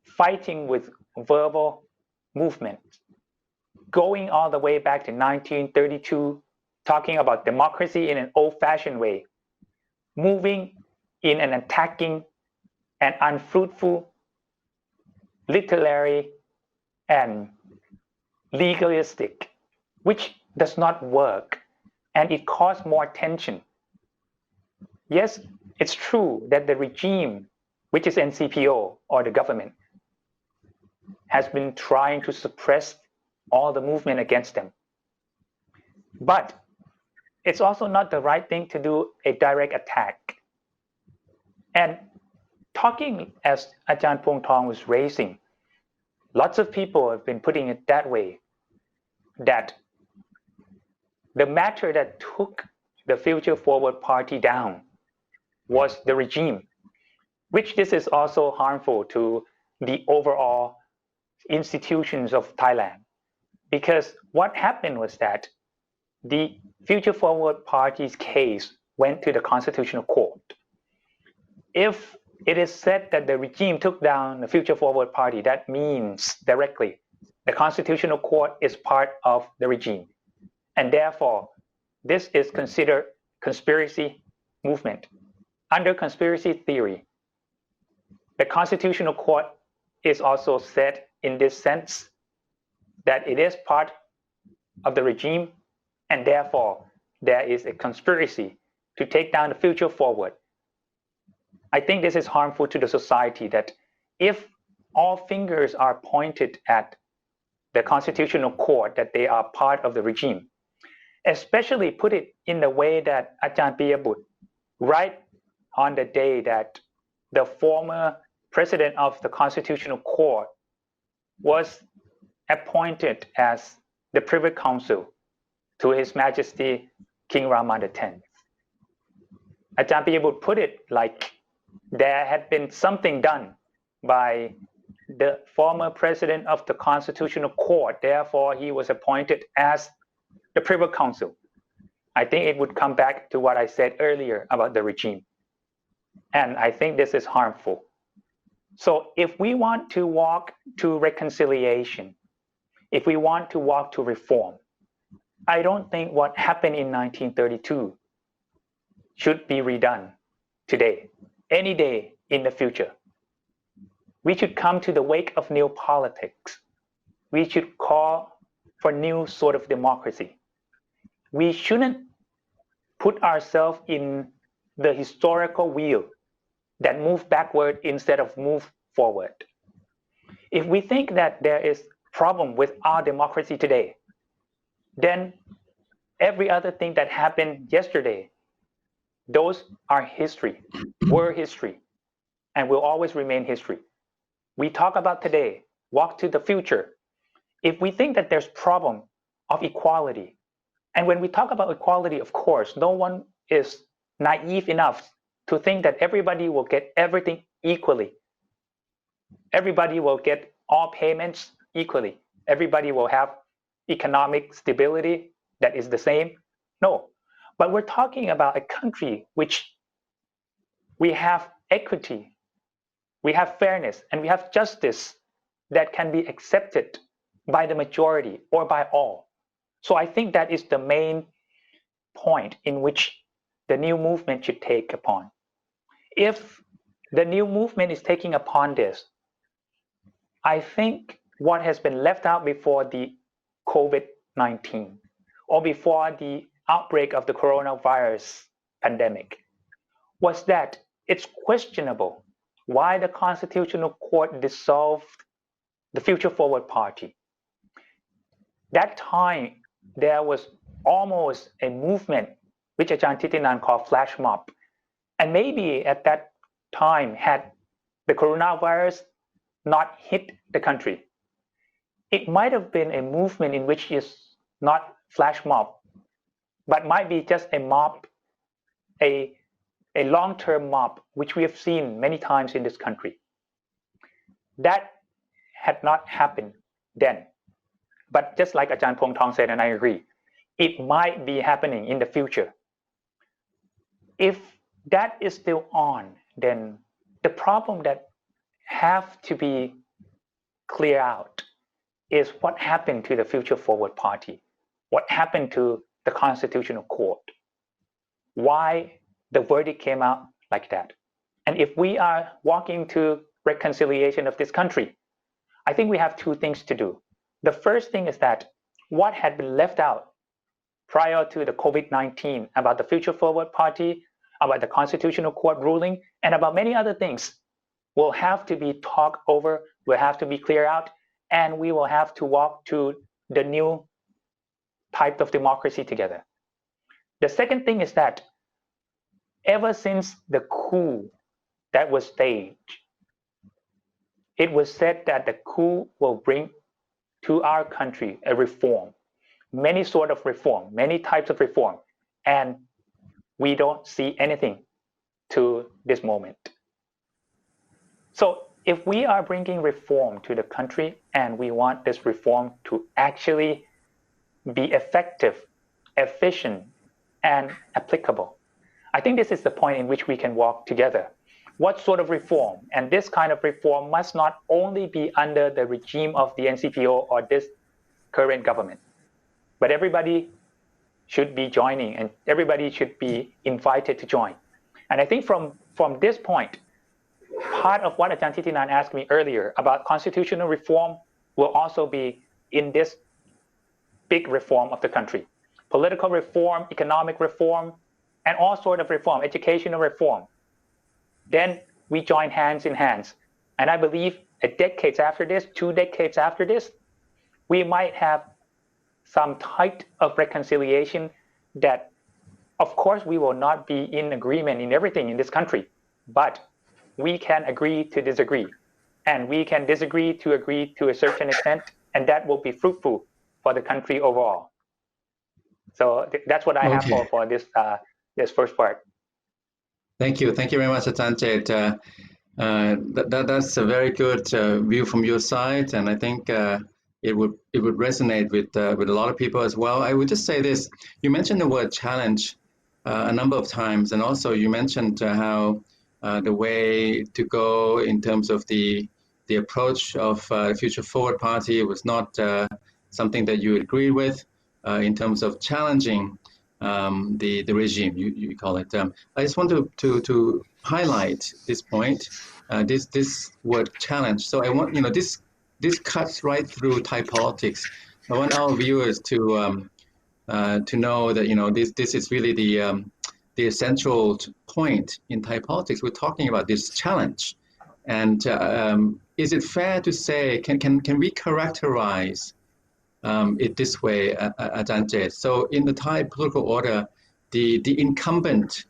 Speaker 3: fighting with verbal movements, going all the way back to 1932, talking about democracy in an old-fashioned way, moving in an attacking and unfruitful, literary and legalistic, which does not work, and it caused more tension. Yes, it's true that the regime, which is NCPO or the government, has been trying to suppress all the movement against them. But it's also not the right thing to do a direct attack. And talking as Ajahn Pong Tong was raising, lots of people have been putting it that way, that the matter that took the Future Forward Party down was the regime, which this is also harmful to the overall institutions of Thailand. Because what happened was that the Future Forward Party's case went to the Constitutional Court. If it is said that the regime took down the Future Forward Party, that means directly the Constitutional Court is part of the regime. And therefore, this is considered conspiracy movement. Under conspiracy theory, the Constitutional Court is also said in this sense that it is part of the regime, and therefore there is a conspiracy to take down the Future Forward. I think this is harmful to the society, that if all fingers are pointed at the Constitutional Court, that they are part of the regime, especially put it in the way that Ajahn Piyabut, right on the day that the former president of the Constitutional Court was appointed as the Privy Council to His Majesty King Rama X. Ajahn Piyabut put it like there had been something done by the former president of the Constitutional Court, therefore he was appointed as the Privy Council. I think it would come back to what I said earlier about the regime. And I think this is harmful. So if we want to walk to reconciliation, if we want to walk to reform, I don't think what happened in 1932 should be redone today, any day in the future. We should come to the wake of new politics. We should call for new sort of democracy. We shouldn't put ourselves in the historical wheel that move backward instead of move forward. If we think that there is problem with our democracy today, then every other thing that happened yesterday, those are history, were history, and will always remain history. We talk about today, walk to the future. If we think that there's problem of equality, and when we talk about equality, of course, no one is naive enough to think that everybody will get everything equally. Everybody will get all payments equally. Everybody will have economic stability that is the same. No, but we're talking about a country which we have equity, we have fairness, and we have justice that can be accepted by the majority or by all. So I think that is the main point in which the new movement should take upon. If the new movement is taking upon this, I think what has been left out before the COVID-19 or before the outbreak of the coronavirus pandemic was that it's questionable why the Constitutional Court dissolved the Future Forward Party. That time, there was almost a movement which Ajahn Thitinan called flash mob. And maybe at that time, had the coronavirus not hit the country, it might have been a movement in which is not flash mob, but might be just a mob, a long-term mob, which we have seen many times in this country. That had not happened then. But just like Ajahn Pong Tong said, and I agree, it might be happening in the future. If that is still on, then the problem that have to be cleared out is what happened to the Future Forward Party, what happened to the Constitutional Court, why the verdict came out like that. And if we are walking to reconciliation of this country, I think we have two things to do. The first thing is that what had been left out prior to the COVID-19 about the Future Forward Party, about the Constitutional Court ruling, and about many other things will have to be talked over, will have to be cleared out, and we will have to walk to the new type of democracy together. The second thing is that ever since the coup that was staged, it was said that the coup will bring to our country a reform, many sort of reform, many types of reform, and we don't see anything to this moment. So if we are bringing reform to the country and we want this reform to actually be effective, efficient, and applicable, I think this is the point in which we can walk together. What sort of reform? And this kind of reform must not only be under the regime of the NCPO or this current government, but everybody should be joining and everybody should be invited to join. And I think from this point, part of what Ajahn Thitinan asked me earlier about constitutional reform will also be in this big reform of the country. Political reform, economic reform, and all sorts of reform, educational reform. Then we join hands in hands. And I believe a decade after this, 2 decades after this, we might have some type of reconciliation that, of course, we will not be in agreement in everything in this country, but we can agree to disagree. And we can disagree to agree to a certain extent, and that will be fruitful for the country overall. So that's what I have for this first part.
Speaker 1: Thank you very much, Ajahn Chet. That's a very good view from your side, and I think it would resonate with a lot of people as well. I would just say this: you mentioned the word challenge a number of times, and also you mentioned how the way to go in terms of the approach of the Future Forward Party was not something that you agree with in terms of challenging the regime, you call it. I just want to highlight this point, this word challenge. So I want, this cuts right through Thai politics. I want our viewers to know that this is really the essential point in Thai politics. We're talking about this challenge, And is it fair to say, can we characterize it this way, Ajahn? So in the Thai political order, the incumbent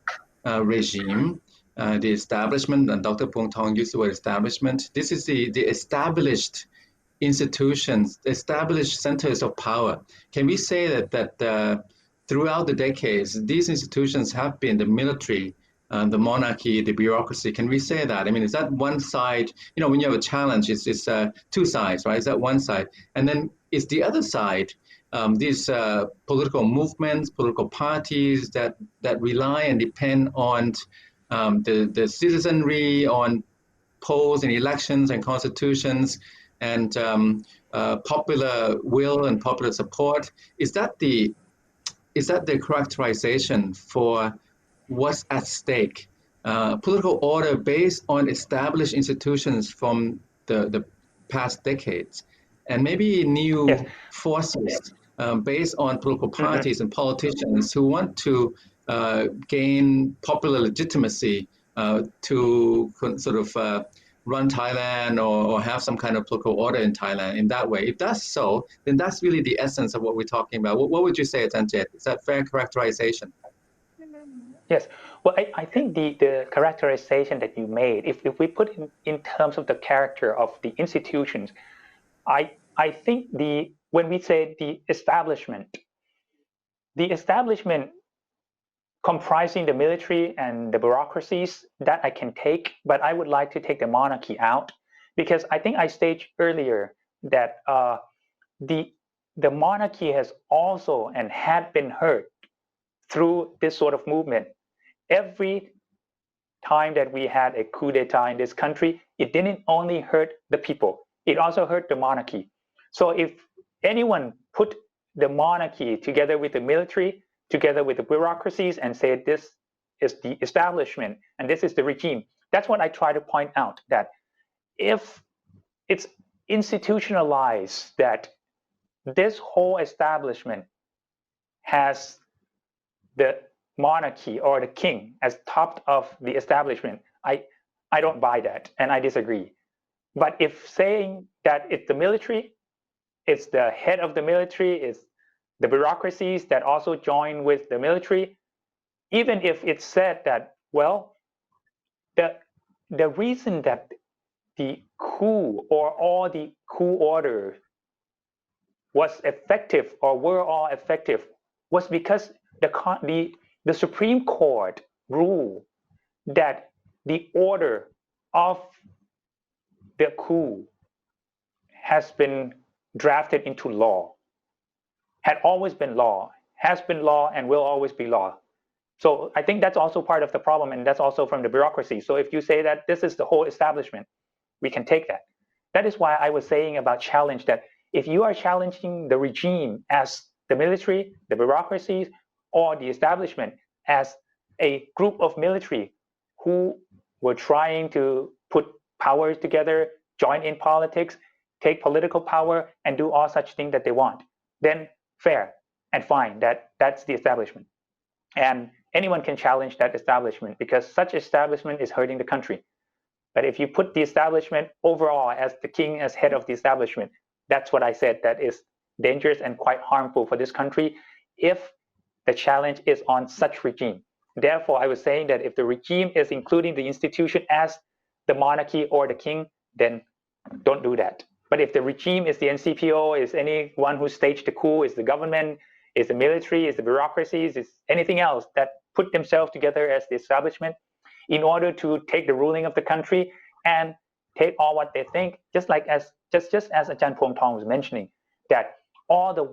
Speaker 1: regime, the establishment, and Dr. Pong Tong used the word establishment, this is the established institutions, established centers of power. Can we say that throughout the decades, these institutions have been the military, the monarchy, the bureaucracy? Can we say that? I mean, is that one side? You know, when you have a challenge, it's two sides, right? Is that one side? And then is the other side these political movements, political parties that rely and depend on the citizenry, on polls and elections and constitutions, and popular will and popular support? Is that the characterization for what's at stake? Political order based on established institutions from the past decades, and maybe new forces based on political parties and politicians who want to gain popular legitimacy to sort of run Thailand or have some kind of political order in Thailand in that way. If that's so, then that's really the essence of what we're talking about. What would you say, Ajahn? Is that fair characterization?
Speaker 3: Yes. Well, I think the characterization that you made, if we put in terms of the character of the institutions, I think when we say the establishment comprising the military and the bureaucracies, that I can take, but I would like to take the monarchy out, because I think I stated earlier that the monarchy has also and had been hurt through this sort of movement. Every time that we had a coup d'etat in this country, it didn't only hurt the people, it also hurt the monarchy. So if anyone put the monarchy together with the military, together with the bureaucracies, and say this is the establishment and this is the regime, that's what I try to point out, that if it's institutionalized that this whole establishment has the monarchy or the king as top of the establishment, I don't buy that, and I disagree. But if saying that it's the military, it's the head of the military, it's the bureaucracies that also join with the military, even if it's said that, well, the reason that the coup or all the coup orders was effective or were all effective was because the Supreme Court ruled that the order of the coup has been drafted into law, had always been law, has been law, and will always be law. So I think that's also part of the problem, and that's also from the bureaucracy. So if you say that this is the whole establishment, we can take that. That is why I was saying about challenge, that if you are challenging the regime as the military, the bureaucracies, or the establishment as a group of military who were trying to put powers together, join in politics, take political power, and do all such things that they want, then fair and fine, that's the establishment. And anyone can challenge that establishment because such establishment is hurting the country. But if you put the establishment overall as the king as head of the establishment, that's what I said, that is dangerous and quite harmful for this country if the challenge is on such regime. Therefore, I was saying that if the regime is including the institution as the monarchy or the king, then don't do that. But if the regime is the NCPO, is anyone who staged the coup, is the government, is the military, is the bureaucracies, is anything else that put themselves together as the establishment in order to take the ruling of the country and take all what they think, just as Ajahn Pong Tong was mentioning, that all the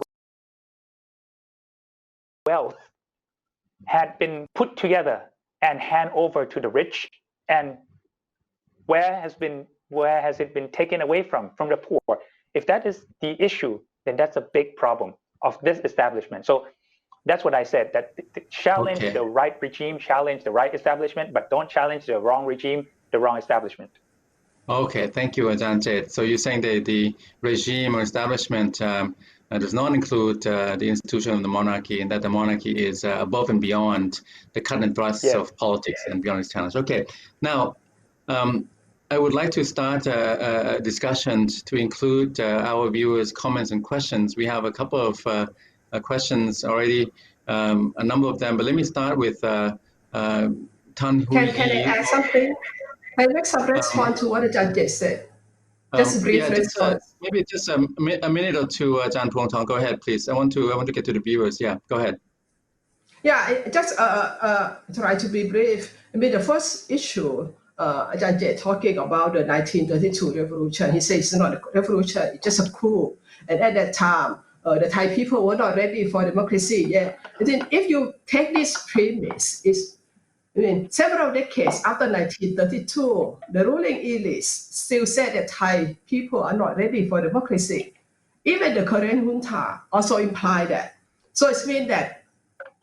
Speaker 3: wealth had been put together and hand over to the rich, and where has it been taken away from the poor? If that is the issue, then that's a big problem of this establishment. So that's what I said, that challenge the right regime, challenge the right establishment, but don't challenge the wrong regime, the wrong establishment.
Speaker 1: Okay, thank you, Ajahn. So you're saying that the regime or establishment does not include the institution of the monarchy, and that the monarchy is above and beyond the cut and thrust of politics and beyond its challenge. Okay, now I would like to start a discussion to include our viewers' comments and questions. We have a couple of questions already, a number of them, but let me start with Tan Hui.
Speaker 2: Can I add something? I make some response to what Ajahn just said. Just a brief response.
Speaker 1: Maybe just a minute or two, Ajahn Phuong Thong. Go ahead, please. I want to get to the viewers. Yeah, go ahead.
Speaker 2: Yeah, just try to be brief. I mean, the first issue, Ajahn Jay talking about the 1932 revolution. He says it's not a revolution, it's just a coup. And at that time, the Thai people were not ready for democracy yet. And then if you take this premise, several decades after 1932, the ruling elites still said that Thai people are not ready for democracy. Even the current junta also implied that. So it means that,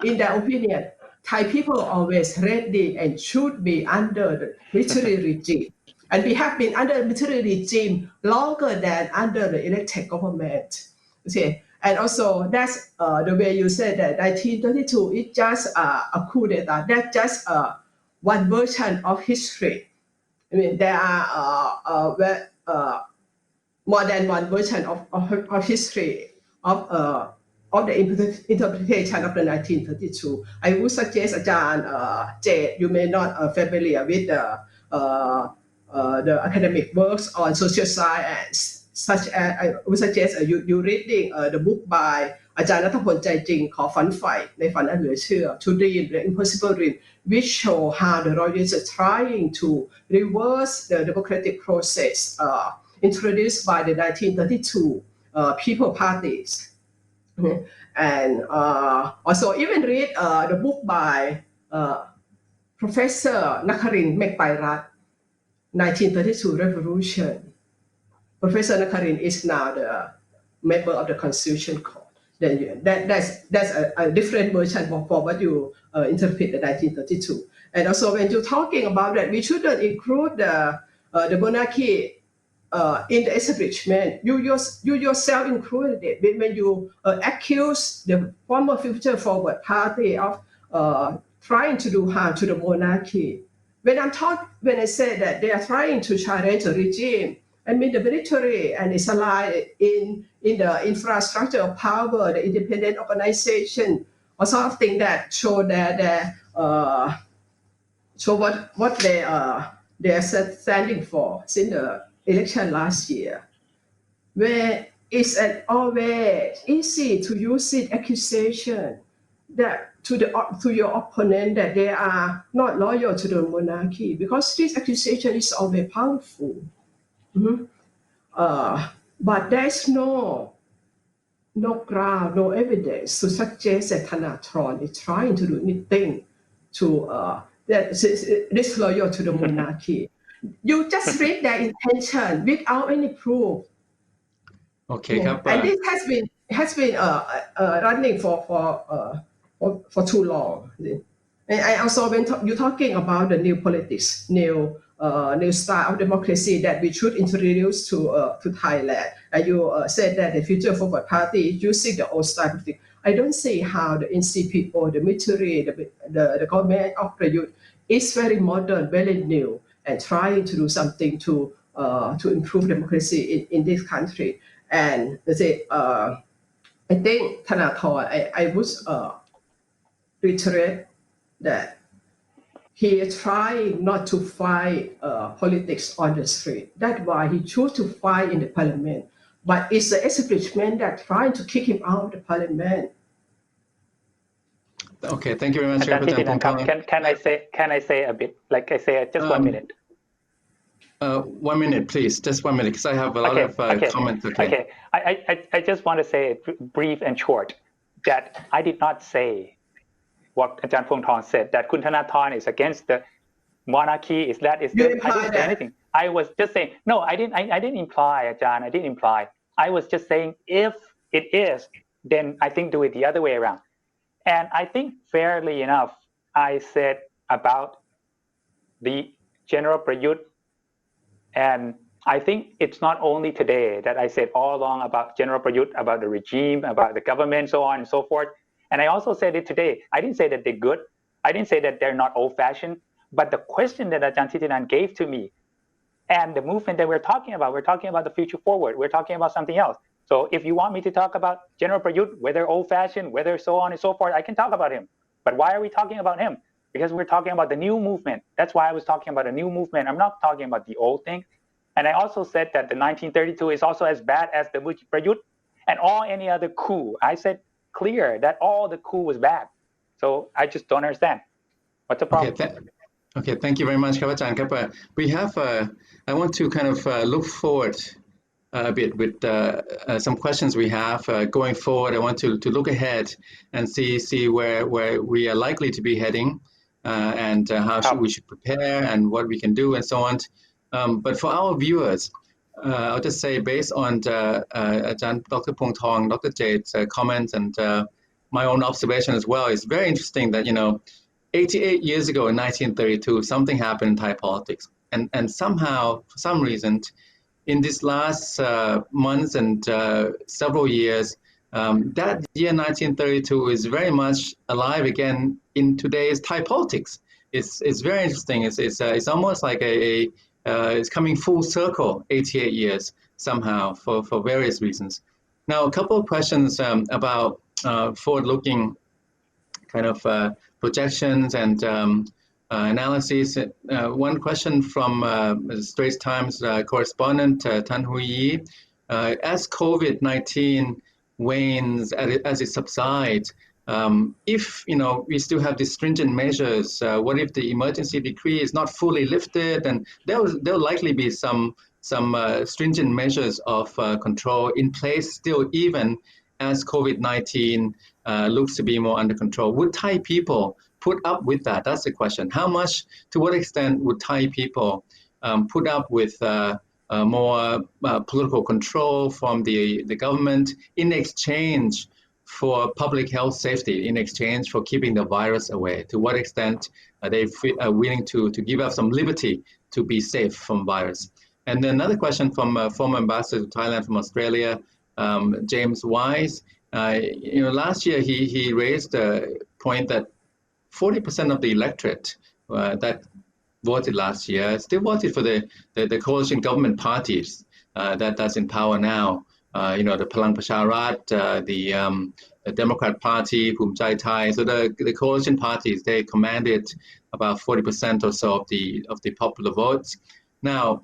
Speaker 2: in their opinion, Thai people are always ready and should be under the military regime. And we have been under the military regime longer than under the elected government. Okay. And also, that's the way you said that 1932 is just a coup d'etat. That's just one version of history. I mean, there are more than one version of history of the interpretation of the 1932. I would suggest, Ajahn Jay, you may not familiar with the academic works on social science, such as I would suggest you reading the book by อาจารย์ณัฐพลใจจริง called ฝันใฝ่ในฝันอันเหลือเชื่อ To Dream the Impossible Dream, which show how the royalists are trying to reverse the democratic process introduced by the 1932 people parties. And also even read the book by Professor Nakarin Mekpairat, 1932 Revolution. Professor Nakarin is now the member of the Constitution Court. Then that's a different version for what you interpret the 1932. And also when you're talking about that, we shouldn't include the monarchy in the establishment. You yourself included it when you accuse the former Future Forward Party of trying to do harm to the monarchy. When I say that they are trying to challenge the regime, I mean the military and its ally in the infrastructure of power, the independent organization, or something that show that show what they are standing for since the election last year, where it's always easy to use it accusation that to your opponent that they are not loyal to the monarchy, because this accusation is always powerful. But there's no ground, no evidence to suggest that Thanathorn is trying to do anything to that is disloyal to the monarchy. You just read their intention without any proof.
Speaker 1: Okay,
Speaker 2: and this has been running for too long. And I also when you're talking about the new politics, new style of democracy that we should introduce to Thailand, and you said that the Future Forward Party is using the old style of thing. I don't see how the NCPO, the military, the government of Prayut is very modern, very new, and trying to do something to improve democracy in this country. And let's say, I think Thanathorn, I would reiterate that he is trying not to fight politics on the street. That's why he chose to fight in the parliament. But it's the establishment that trying to kick him out of the parliament.
Speaker 1: Okay, thank you very much.
Speaker 3: Can I say a bit? Like I say, just 1 minute.
Speaker 1: 1 minute, please. Just 1 minute, because I have a lot of comments.
Speaker 3: Okay. I just want to say brief and short that I did not say what Ajahn Phuong Thong said, that Kun Thanathorn is against the monarchy. I didn't say anything. I was just saying, no, I didn't imply, Ajahn. I didn't imply. I was just saying, if it is, then I think do it the other way around. And I think fairly enough, I said about the General Prayut, and I think it's not only today that I said all along about General Prayut, about the regime, about the government, so on and so forth. And I also said it today. I didn't say that they're good. I didn't say that they're not old-fashioned. But the question that Ajahn Thitinan gave to me And the movement that we're talking about the future forward. We're talking about something else. So if you want me to talk about General Prayut, whether old-fashioned, whether so on and so forth, I can talk about him. But why are we talking about him? Because we're talking about the new movement. That's why I was talking about a new movement. I'm not talking about the old thing. And I also said that the 1932 is also as bad as the Prayut and any other coup. I said clear that all the coup was bad. So I just don't understand. What's the problem?
Speaker 1: Okay, thank you very much, Kap. We have, I want to kind of look forward a bit with some questions we have going forward. I want to look ahead and see where we are likely to be heading and how we should prepare and what we can do and so on. But for our viewers, I'll just say based on Dr. Pong Tong, Dr. Jade's comments and my own observation as well, it's very interesting that, 88 years ago in 1932, something happened in Thai politics. And somehow, for some reason, in these last months and several years, that year 1932 is very much alive again in today's Thai politics. It's very interesting. It's almost like it's coming full circle, 88 years somehow for various reasons. Now, a couple of questions about forward-looking kind of projections and analysis. One question from Straits Times correspondent Tan Hui Yi. As COVID-19 wanes, as it subsides, if we still have these stringent measures, what if the emergency decree is not fully lifted? And there'll likely be some stringent measures of control in place still, even as COVID-19 looks to be more under control. Would Thai people put up with that? That's the question. How much, to what extent would Thai people put up with more political control from the government in exchange for public health safety, in exchange for keeping the virus away? To what extent are they willing to give up some liberty to be safe from virus? And then another question from former ambassador to Thailand from Australia, James Wise. Last year he raised the point that 40% of the electorate that voted last year still voted for the coalition government parties that's in power now. The Palang Pracharat, the Democrat Party, Phum Chai Thai. So the coalition parties, they commanded about 40% or so of the popular votes. Now,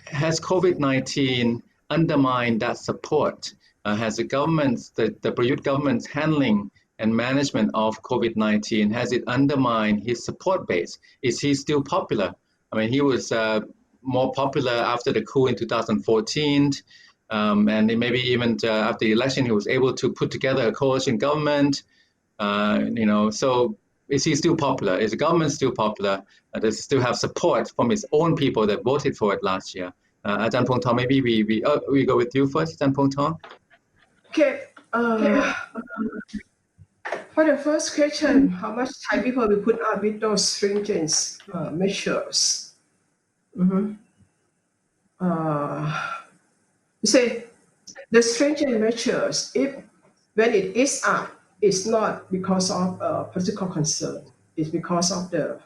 Speaker 1: has COVID-19 undermined that support? Has the Prayut government's handling and management of COVID-19, has it undermined his support base? Is he still popular? I mean, he was more popular after the coup in 2014, and maybe even after the election, he was able to put together a coalition government. So is he still popular? Is the government still popular? Does it still have support from his own people that voted for it last year? Ajahn Pong Tong, maybe we go with you first, Ajahn Pong Tong.
Speaker 2: Okay. For the first question, how much Thai people will put up with those stringent measures? You say the stringent measures, when it is up, it's not because of political concern. It's because of the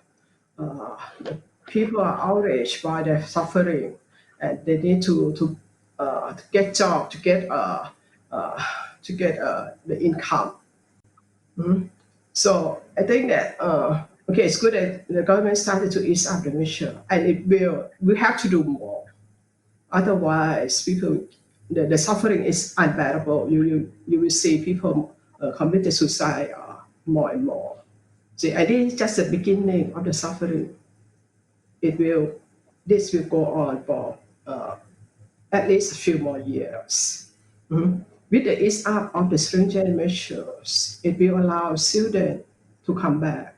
Speaker 2: people are outraged by their suffering, and they need to get job, to get the income. So I think that it's good that the government started to ease up the measure, and we have to do more. Otherwise, the suffering is unbearable. You will see people commit suicide more and more. See, I think it's just the beginning of the suffering. This will go on for at least a few more years. With the ease up of the stringent measures, it will allow students to come back.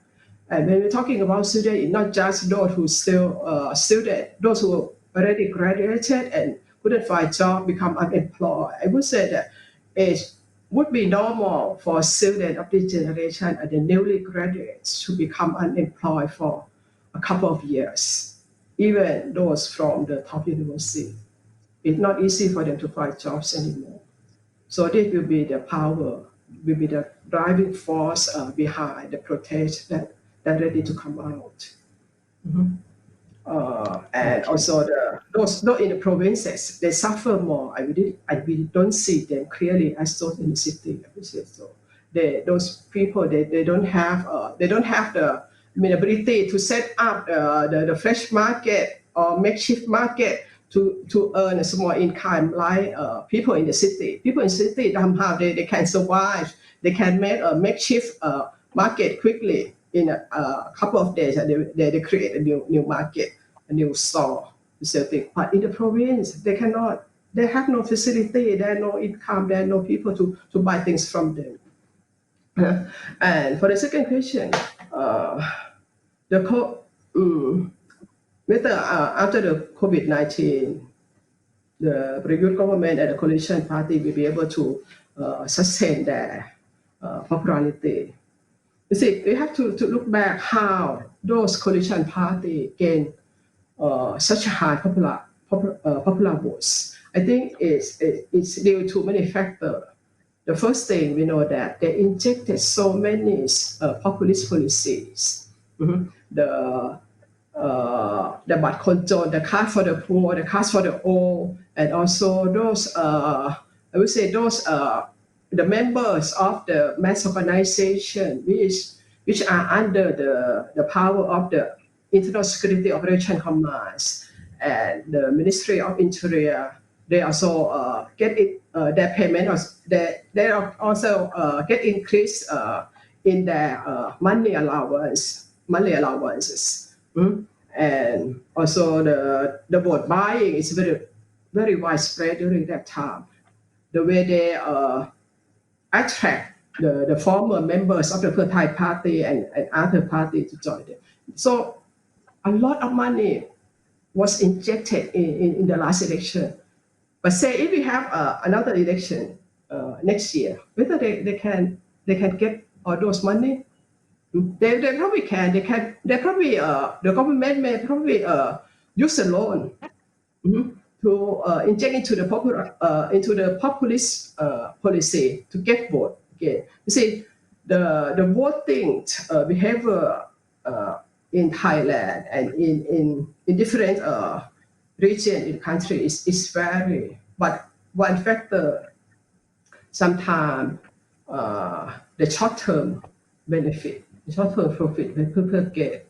Speaker 2: And when we're talking about students, it's not just those who still students, those who already graduated and couldn't find a job, become unemployed. I would say that it would be normal for students of this generation and the newly graduates to become unemployed for a couple of years, even those from the top university. It's not easy for them to find jobs anymore. So this will be the power, will be the driving force behind the protest that are ready to come out. And And also those in the provinces, they suffer more. We don't see them clearly as those in the city. So those people they don't have the ability to set up the fresh market or makeshift market to earn a small income like people in the city. People in the city somehow they can survive. They can make a makeshift market quickly in a couple of days. They create a new market, a new store to sell things. But in the province, they cannot. They have no facility. There are no income. There are no people to buy things from them. And for the second question, whether after the COVID-19, the Prayut government and the coalition party will be able to sustain their popularity. You see, we have to look back how those coalition party gain such a high popular votes. I think it's due to many factors. The first thing we know that they injected so many populist policies. The bad control, the card for the poor, the cards for the old, and also those I would say those the members of the mass organization which are under the power of the Internal Security Operation Commands and the Ministry of Interior. They also get it their payment. They also get increased in their monthly allowances. And also the vote buying is very widespread during that time. The way they attract the former members of the Pheu Thai party and other parties to join them. So a lot of money was injected in the last election. But say if we have another election next year, whether they can get all those money, they probably can. They probably the government may probably use a loan to inject into the populist policy to get vote. Okay, you see the voting behavior in Thailand and in different region in the country is vary. But one factor, sometimes the short-term benefit, the short-term profit that people get,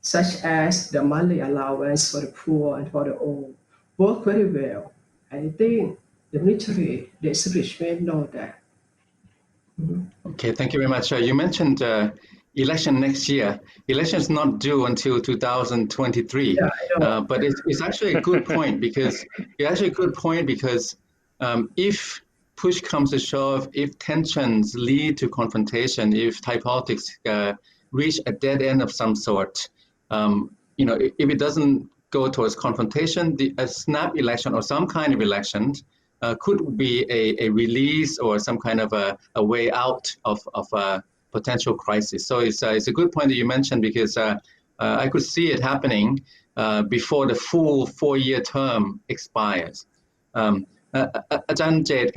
Speaker 2: such as the monthly allowance for the poor and for the old, work very well. I think the military, the establishment know that.
Speaker 1: Okay, thank you very much. You mentioned election next year. Election is not due until 2023, but it's actually a good point because if push comes to shove, if tensions lead to confrontation, if Thai politics reach a dead end of some sort, if it doesn't go towards confrontation, a snap election or some kind of election could be a release or some kind of a way out of a potential crisis. So it's a good point that you mentioned because I could see it happening before the full 4-year term expires. Ajahn Jade,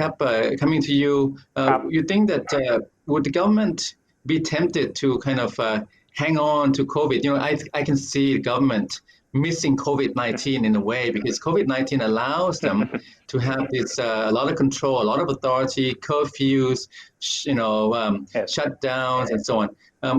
Speaker 1: coming to you, you think that would the government be tempted to kind of hang on to COVID? I can see the government missing COVID-19 in a way because COVID-19 allows them to have this a lot of control, a lot of authority, curfews, shutdowns, and so on.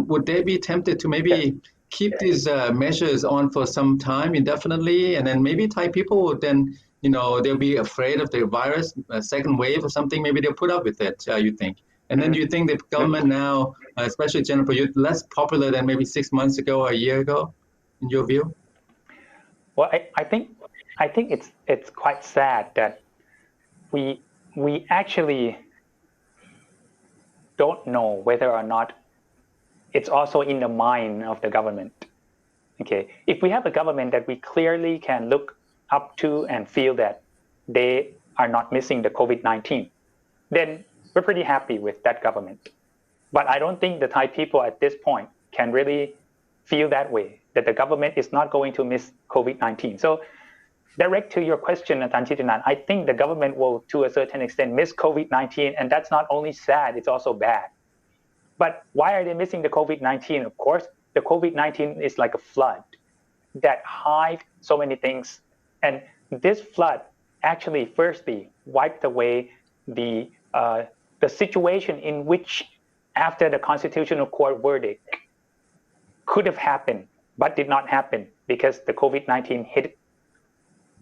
Speaker 1: Would they be tempted to maybe keep these measures on for some time indefinitely, and then maybe Thai people would then, they'll be afraid of the virus, a second wave or something, maybe they'll put up with it, you think? And then do you think the government now, especially General Prayut, less popular than maybe 6 months ago or a year ago, in your view?
Speaker 3: Well, I think it's quite sad that we actually don't know whether or not it's also in the mind of the government. Okay, if we have a government that we clearly can look up to and feel that they are not missing the COVID-19, then we're pretty happy with that government. But I don't think the Thai people at this point can really feel that way, that the government is not going to miss COVID-19. So direct to your question, Ajahn Thitinan, I think the government will, to a certain extent, miss COVID-19, and that's not only sad, it's also bad. But why are they missing the COVID-19? Of course, the COVID-19 is like a flood. that hide so many things. And this flood actually firstly wiped away the situation in which after the Constitutional Court verdict could have happened, but did not happen because the COVID-19 hit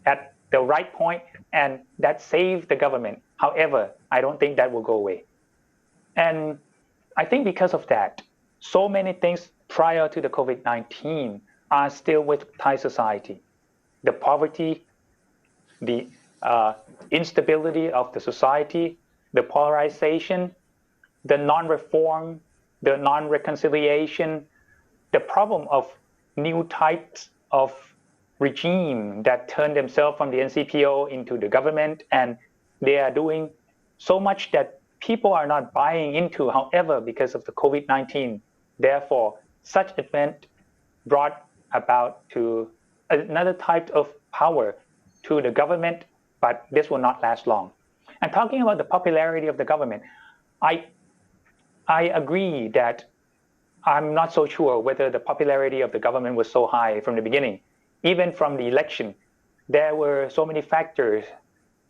Speaker 3: at the right point, and that saved the government. However, I don't think that will go away. And I think because of that, so many things prior to the COVID-19 are still with Thai society. The poverty, the instability of the society, the polarization, the non-reform, the non-reconciliation, the problem of new types of regime that turn themselves from the NCPO into the government, and they are doing so much that people are not buying into. However, because of the COVID-19, therefore, such event brought about to another type of power to the government, but this will not last long. And talking about the popularity of the government, I agree that I'm not so sure whether the popularity of the government was so high from the beginning. Even from the election, there were so many factors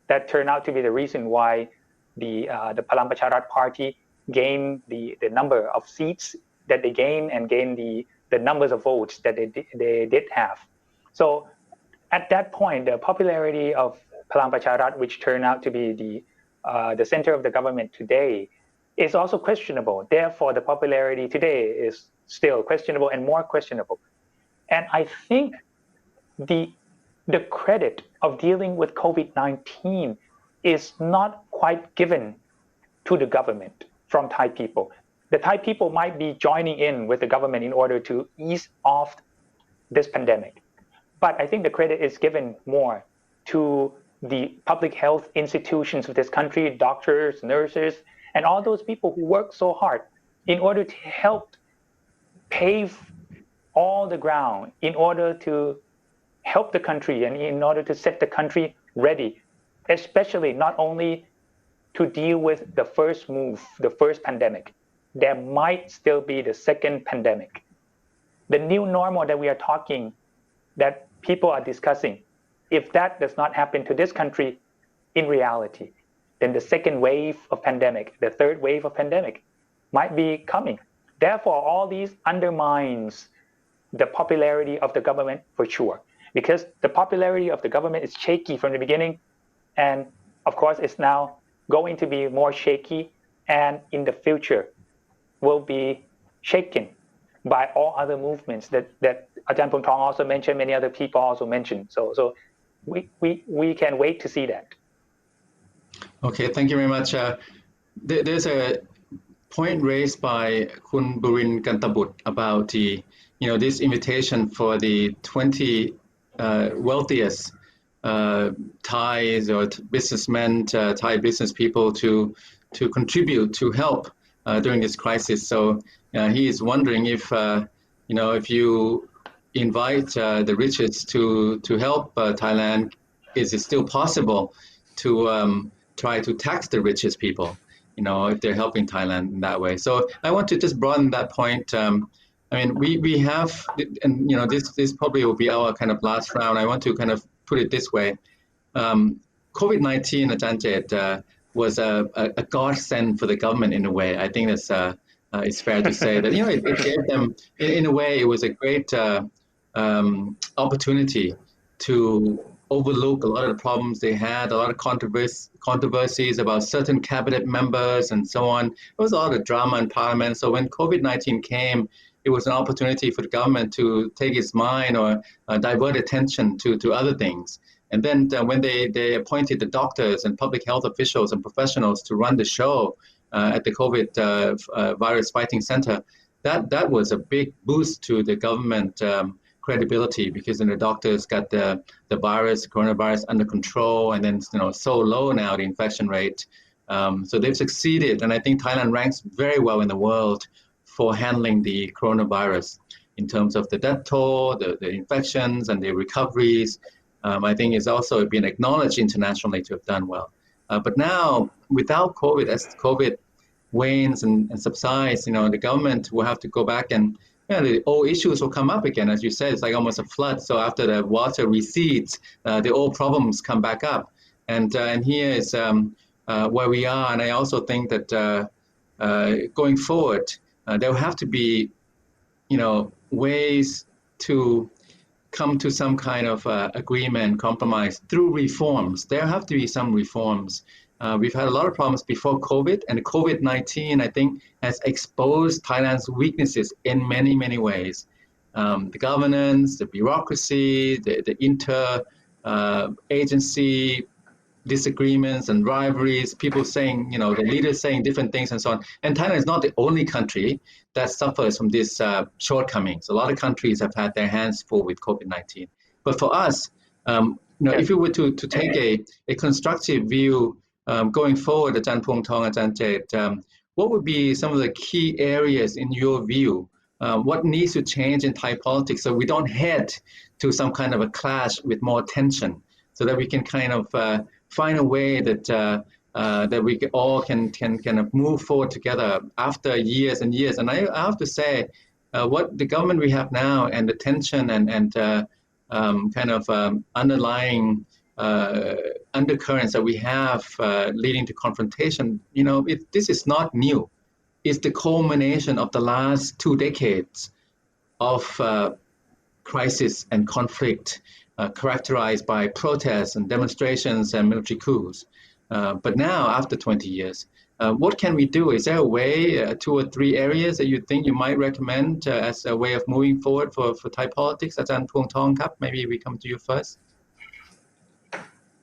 Speaker 3: that turned out to be the reason why the Palang Pracharat party gained the number of seats that they gained and gained the numbers of votes that they did have. So at that point, the popularity of Palang Pracharat, which turned out to be the center of the government today, is also questionable. Therefore, the popularity today is still questionable and more questionable. And I think the credit of dealing with COVID-19 is not quite given to the government from Thai people. The Thai people might be joining in with the government in order to ease off this pandemic. But I think the credit is given more to the public health institutions of this country, doctors, nurses, and all those people who work so hard in order to help pave all the ground, in order to help the country and in order to set the country ready, especially not only to deal with the first move, the first pandemic. There might still be the second pandemic. The new normal that we are talking, that people are discussing, if that does not happen to this country in reality, then the second wave of pandemic, the third wave of pandemic might be coming. Therefore, all these undermines the popularity of the government for sure, because the popularity of the government is shaky from the beginning, and of course it's now going to be more shaky, and in the future will be shaken by all other movements that Ajahn Phumthong also mentioned, many other people also mentioned. So we can wait to see that.
Speaker 1: Okay, thank you very much. There's a point raised by Kun Burin Kantabut about this invitation for the 20 wealthiest Thais or businessmen, Thai business people to contribute, to help during this crisis. So he is wondering if you invite the richest to help Thailand, is it still possible to try to tax the richest people, if they're helping Thailand in that way? So I want to just broaden that point. We have, and this probably will be our kind of last round. I want to kind of put it this way. COVID-19, Ajahn Jet, was a godsend for the government in a way. I think that's it's fair to say that it gave them, in a way, it was a great opportunity to overlook a lot of the problems they had, a lot of controversies about certain cabinet members and so on. There was a lot of drama in parliament. So when COVID-19 came, it was an opportunity for the government to take its mind or divert attention to other things. And then when they appointed the doctors and public health officials and professionals to run the show at the COVID virus fighting center, that was a big boost to the government credibility, because then the doctors got the coronavirus under control, and then so low now the infection rate. So they've succeeded, and I think Thailand ranks very well in the world for handling the coronavirus in terms of the death toll, the infections, and the recoveries. I think it's also been acknowledged internationally to have done well. But now, without COVID, as COVID wanes and subsides, the government will have to go back and the old issues will come up again. As you said, it's like almost a flood. So after the water recedes, the old problems come back up. And here is where we are. And I also think that going forward, there will have to be, ways to come to some kind of agreement, compromise through reforms. There have to be some reforms. We've had a lot of problems before COVID, and COVID-19, I think, has exposed Thailand's weaknesses in many, many ways. The governance, the bureaucracy, the inter-agency disagreements and rivalries, people saying, the leaders saying different things and so on. And Thailand is not the only country that suffers from these shortcomings. A lot of countries have had their hands full with COVID-19. But for us, if we were to take a constructive view going forward, Ajahn Pung Thong, Ajahn Jet, what would be some of the key areas in your view? What needs to change in Thai politics so we don't head to some kind of a clash with more tension, so that we can kind of find a way that that we all can kind of move forward together after years and years. And I have to say, what the government we have now and the tension and kind of underlying undercurrents that we have leading to confrontation, this is not new. It's the culmination of the last 2 decades of crisis and conflict, characterized by protests and demonstrations and military coups. But now, after 20 years, what can we do? Is there a way, 2 or 3 areas that you think you might recommend as a way of moving forward for Thai politics? Ajahn Pung Thong Kap, maybe we come to you first.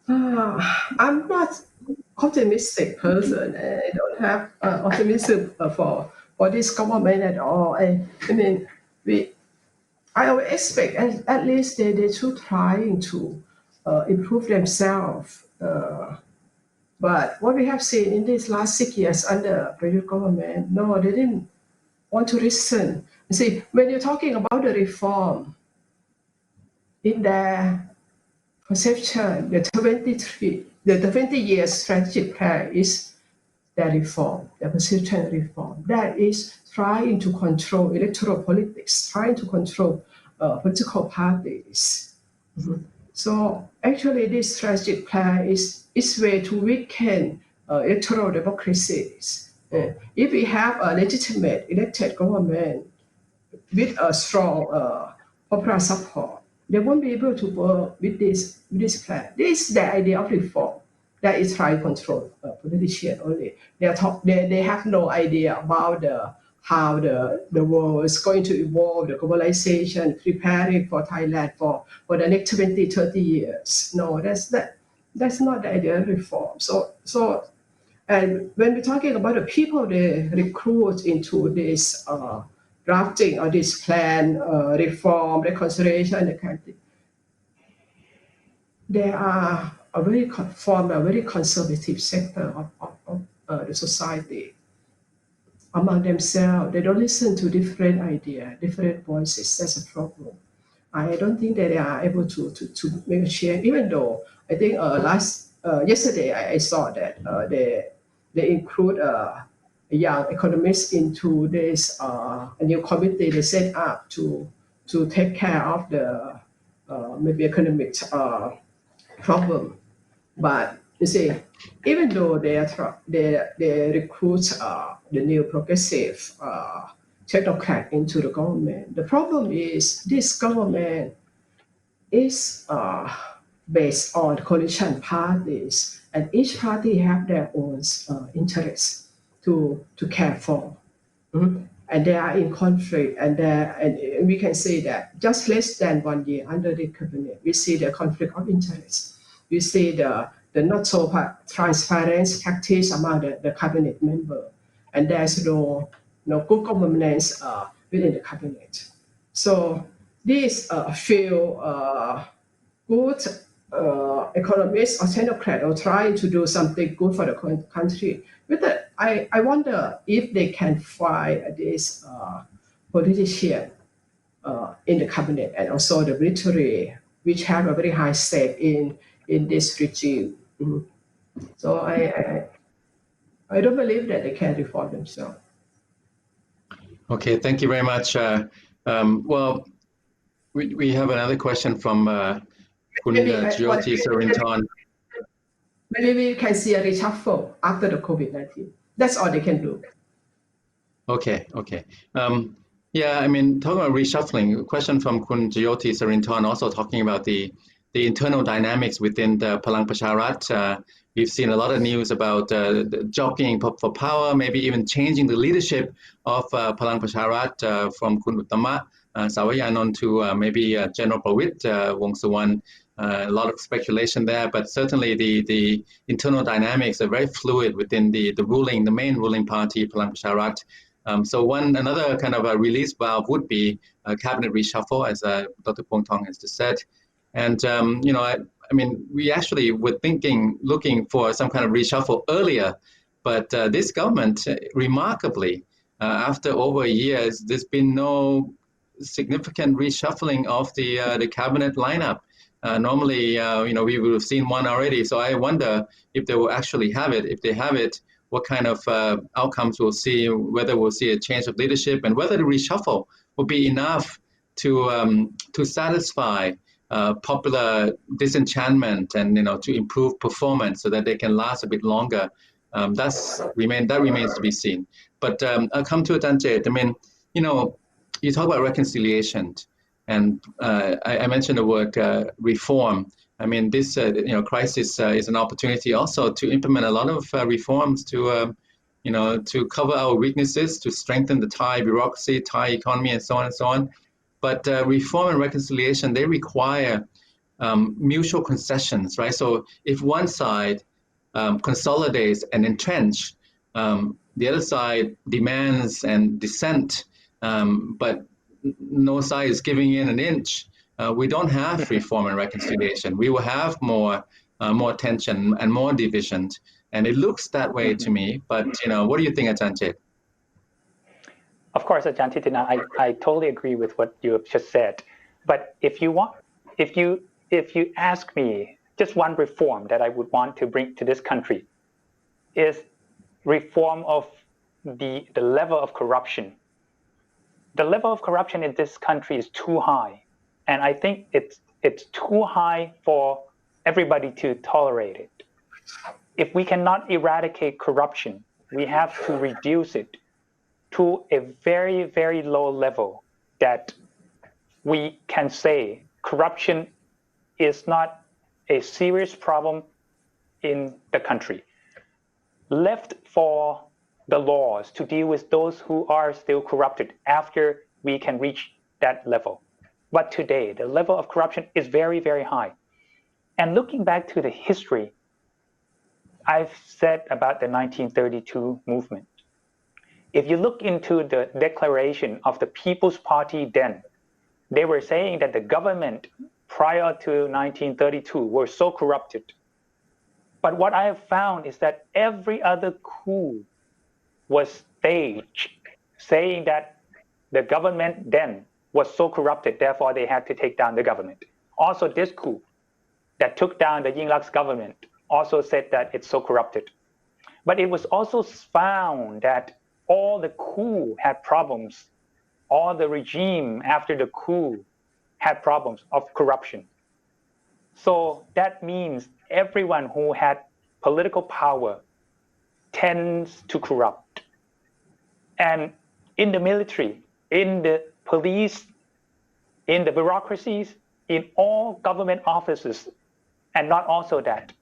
Speaker 2: I'm not optimistic person. I don't have optimism for this government at all. I would expect at least they should trying to improve themselves. But what we have seen in these last 6 years under Prayut government, no, they didn't want to listen. You see, when you're talking about the reform, in their perception, the 20 years strategic plan is the reform, the perception reform. That is trying to control electoral politics, trying to control political parties. Mm-hmm. So actually, this strategic plan is way to weaken electoral democracies. If we have a legitimate elected government with a strong popular support, they won't be able to work with this plan. This is the idea of reform. That is trying to control politicians only. They have no idea about how the world is going to evolve, the globalization, preparing for Thailand for the next 20, 30 years. No, that's not the idea of reform. So, and when we're talking about the people they recruit into this drafting of this plan, reform, reconciliation, the kind of thing, they are a very conservative sector of the society. Among themselves, they don't listen to different ideas, different voices. That's a problem. I don't think that they are able to make a change, even though I think yesterday I saw that they include a young economist into this a new committee they set up to take care of the maybe economic problem. But you see, even though they recruit the new progressive technocrat into the government, the problem is this government is based on coalition parties, and each party have their own interests to care for. Mm-hmm. And they are in conflict, and we can say that just less than 1 year under the cabinet, we see the conflict of interest. We see the not so transparent practice among the cabinet member, and there's no good governance within the cabinet. So these few good economists or technocrats are trying to do something good for the country. But I wonder if they can find this politician in the cabinet and also the military, which have a very high stake in this regime. Mm-hmm. So I don't believe that they can reform themselves.
Speaker 1: Okay, thank you very much, Well, we have another question from Kun
Speaker 2: Maybe
Speaker 1: Jyoti Sarinton.
Speaker 2: maybe we can see a reshuffle after the COVID-19. That's all they can do.
Speaker 1: Okay. Yeah, I mean, talking about reshuffling, a question from Kun Jyoti Sarinton also talking about the internal dynamics within the Palang Pracharat. We've seen a lot of news about jockeying for power, maybe even changing the leadership of Palang Pracharat from Kun Uttama Sawayanon to maybe General Prayut Wongsuwan. A lot of speculation there, but certainly the internal dynamics are very fluid within the main ruling party, Palang Pracharat. So another kind of a release valve would be a cabinet reshuffle, as Dr. Pong Tong has just said. And, I mean, we actually were looking for some kind of reshuffle earlier, but this government, remarkably, after over a year, there's been no significant reshuffling of the cabinet lineup. Normally, we would have seen one already. So I wonder if they will actually have it. If they have it, what kind of outcomes we'll see, whether we'll see a change of leadership, and whether the reshuffle will be enough to satisfy popular disenchantment and to improve performance so that they can last a bit longer. That remains to be seen. But I'll come to it, Ajahn. I mean, you talk about reconciliation, and I mentioned the word reform. I mean, this crisis is an opportunity also to implement a lot of reforms to cover our weaknesses, to strengthen the Thai bureaucracy, Thai economy, and so on and so on. But reform and reconciliation, they require mutual concessions, right? So if one side consolidates and entrench, the other side demands and dissent, but no side is giving in an inch. We don't have reform and reconciliation. We will have more tension and more division, and it looks that way to me. But what do you think, Ajahn?
Speaker 3: Of course, Ajahn Thitinan, I totally agree with what you have just said. But if you ask me, just one reform that I would want to bring to this country is reform of the level of corruption. The level of corruption in this country is too high, and I think it's too high for everybody to tolerate it. If we cannot eradicate corruption, we have to reduce it to a very, very low level that we can say corruption is not a serious problem in the country. Left for the laws to deal with those who are still corrupted after we can reach that level. But today, the level of corruption is very, very high. And looking back to the history, I've said about the 1932 movement. If you look into the declaration of the People's Party then, they were saying that the government prior to 1932 were so corrupted. But what I have found is that every other coup was staged, saying that the government then was so corrupted, therefore they had to take down the government. Also, this coup that took down the Yingluck's government also said that it's so corrupted. But it was also found that all the coup had problems. All the regime after the coup had problems of corruption. So that means everyone who had political power tends to corrupt. And in the military, in the police, in the bureaucracies, in all government offices, and not also that,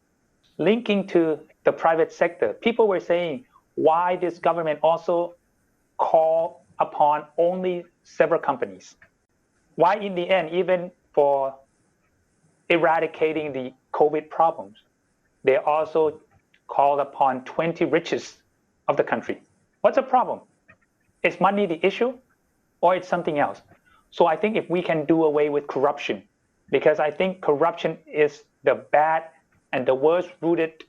Speaker 3: linking to the private sector, people were saying, why this government also call upon only several companies? Why in the end, even for eradicating the COVID problems, they also called upon 20 richest of the country? What's the problem? Is money the issue, or it's something else? So I think if we can do away with corruption, because I think corruption is the bad and the worst rooted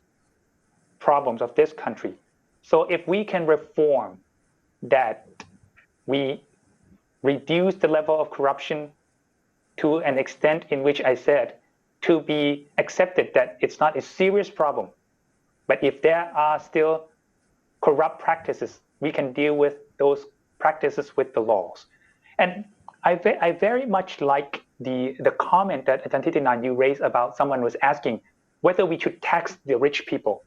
Speaker 3: problems of this country. So if we can reform that, we reduce the level of corruption to an extent in which I said to be accepted that it's not a serious problem. But if there are still corrupt practices, we can deal with those practices with the laws. And I very much like the comment that Ajahn Thitinan you raised about someone was asking whether we should tax the rich people.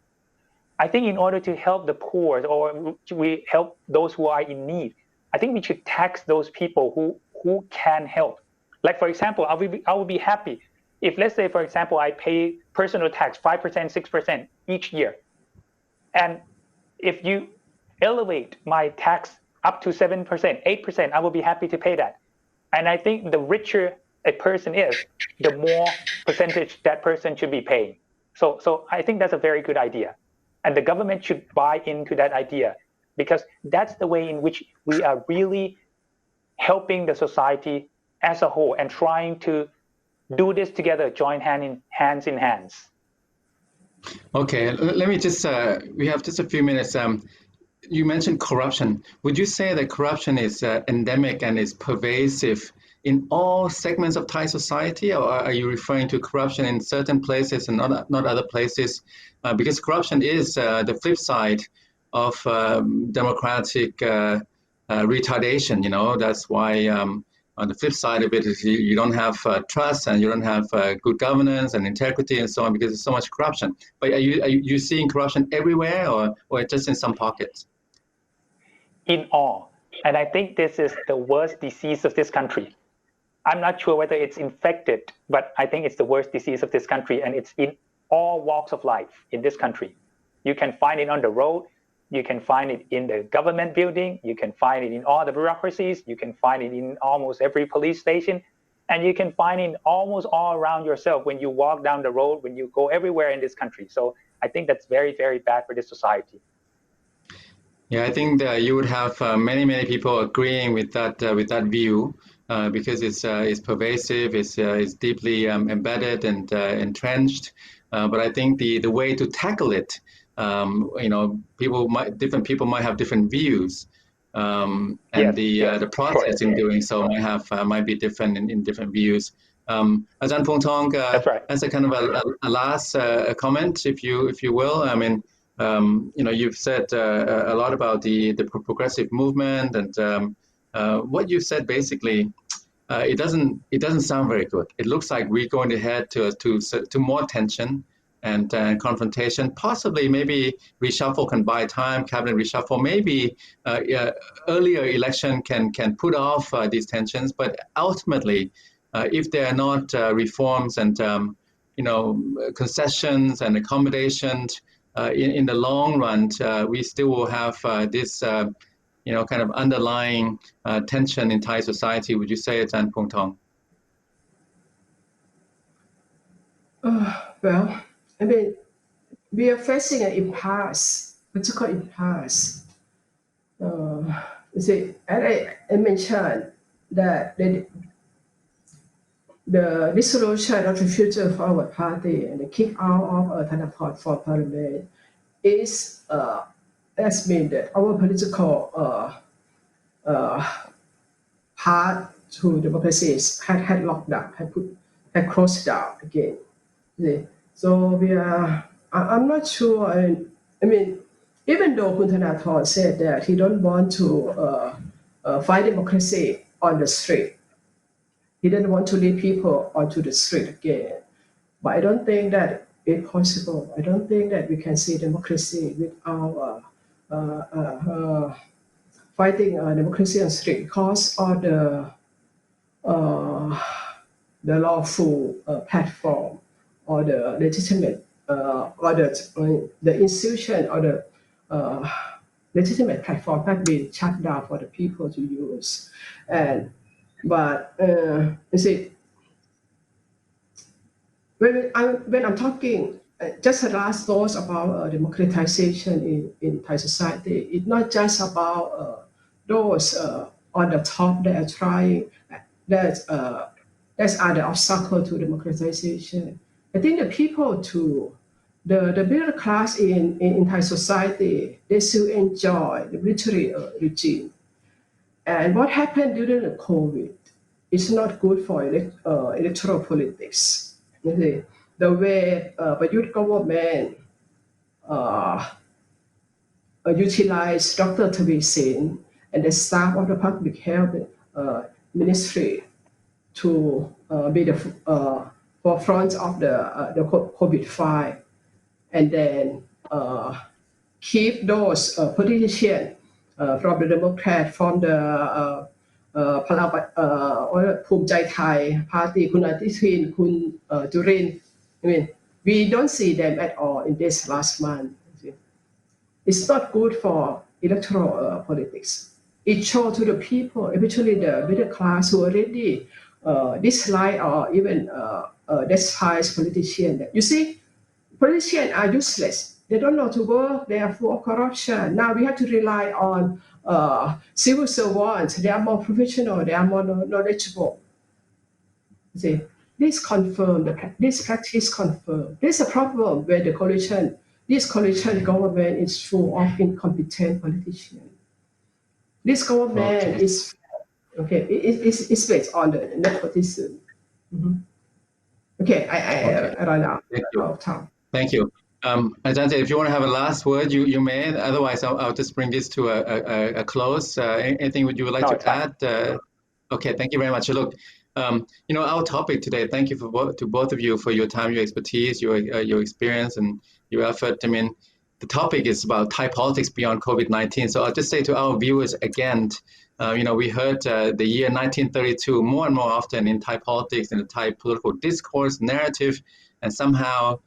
Speaker 3: I think in order to help the poor or we help those who are in need, I think we should tax those people who can help. Like for example, I would be happy if, let's say, for example, I pay personal tax 5%, 6% each year. And if you elevate my tax up to 7%, 8%, I will be happy to pay that. And I think the richer a person is, the more percentage that person should be paying. So I think that's a very good idea. And the government should buy into that idea, because that's the way in which we are really helping the society as a whole and trying to do this together, join hands in hands.
Speaker 1: Okay, let me just, we have just a few minutes. You mentioned corruption. Would you say that corruption is endemic and is pervasive in all segments of Thai society, or are you referring to corruption in certain places and not other places? Because corruption is the flip side of democratic retardation, you know. That's why on the flip side of it is you don't have trust and you don't have good governance and integrity and so on, because there's so much corruption. But are you seeing corruption everywhere, or just in some pockets?
Speaker 3: In all. And I think this is the worst disease of this country. I'm not sure whether it's infected, but I think it's the worst disease of this country, and it's in all walks of life in this country. You can find it on the road, you can find it in the government building, you can find it in all the bureaucracies, you can find it in almost every police station, and you can find it almost all around yourself when you walk down the road, when you go everywhere in this country. So I think that's very, very bad for this society.
Speaker 1: Yeah, I think that you would have many people agreeing with that view, because it's pervasive, it's deeply embedded and entrenched. But I think the way to tackle it, you know, different people might have different views, and the process in doing so might be different in different views. Ajahn Phongthong,
Speaker 3: right.
Speaker 1: As a kind of a last comment, if you will, I mean. You know, you've said a lot about the progressive movement, and what you've said basically, it doesn't sound very good. It looks like we're going to head to more tension and confrontation. Possibly, maybe reshuffle can buy time. Cabinet reshuffle, maybe earlier election can put off these tensions. But ultimately, if there are not reforms and you know, concessions and accommodations. In the long run, we still will have this, you know, kind of underlying tension in Thai society. Would you say, Ajahn Phongthong?
Speaker 2: Well, I mean, we are facing an impasse, political impasse. You see, as I mentioned that the dissolution of the Future Forward Party and the kick out of Thanathorn for Parliament is has meant that our political path to democracy had locked down, had closed down again. So we are. I'm not sure. I mean, even though Kun Thanathorn said that he don't want to fight democracy on the street. He didn't want to lead people onto the street again. But I don't think that it's possible. I don't think that we can see democracy without fighting democracy on the street, because of the lawful platform or the legitimate or the institution or the legitimate platform has been shut down for the people to use. But you see, when I'm talking, just a last thoughts about democratization in Thai society, it's not just about those on the top that are trying, that's are the obstacle to democratization. I think the people too, the middle class in Thai society, they still enjoy the military regime. And what happened during the COVID is not good for electoral politics. The way Prayut government utilized Dr. Thavisin and the staff of the public health ministry to be the forefront of the COVID fight, and then keep those politicians from the Democrat, from the Phum Chai Thai party, Kun Atishin, Kun Jurin. I mean, we don't see them at all in this last month. It's not good for electoral politics. It shows to the people, especially the middle class, who already dislike or even despise politicians. You see, politicians are useless. They don't know to work. They are full of corruption. Now we have to rely on civil servants. They are more professional. They are more knowledgeable. See, this confirmed, this practice confirmed. There's a problem where the this coalition government is full of incompetent politicians. This government is it's based on the nepotism. Okay, I run out of time.
Speaker 1: Thank you. Ajante, if you want to have a last word, you may. Otherwise, I'll just bring this to a close. Anything would you would like to add? Okay, thank you very much. Look, our topic today. Thank you to both of you for your time, your expertise, your experience, and your effort. I mean, the topic is about Thai politics beyond COVID-19. So I'll just say to our viewers again, we heard the year 1932 more and more often in Thai politics, in the Thai political discourse, narrative, and somehow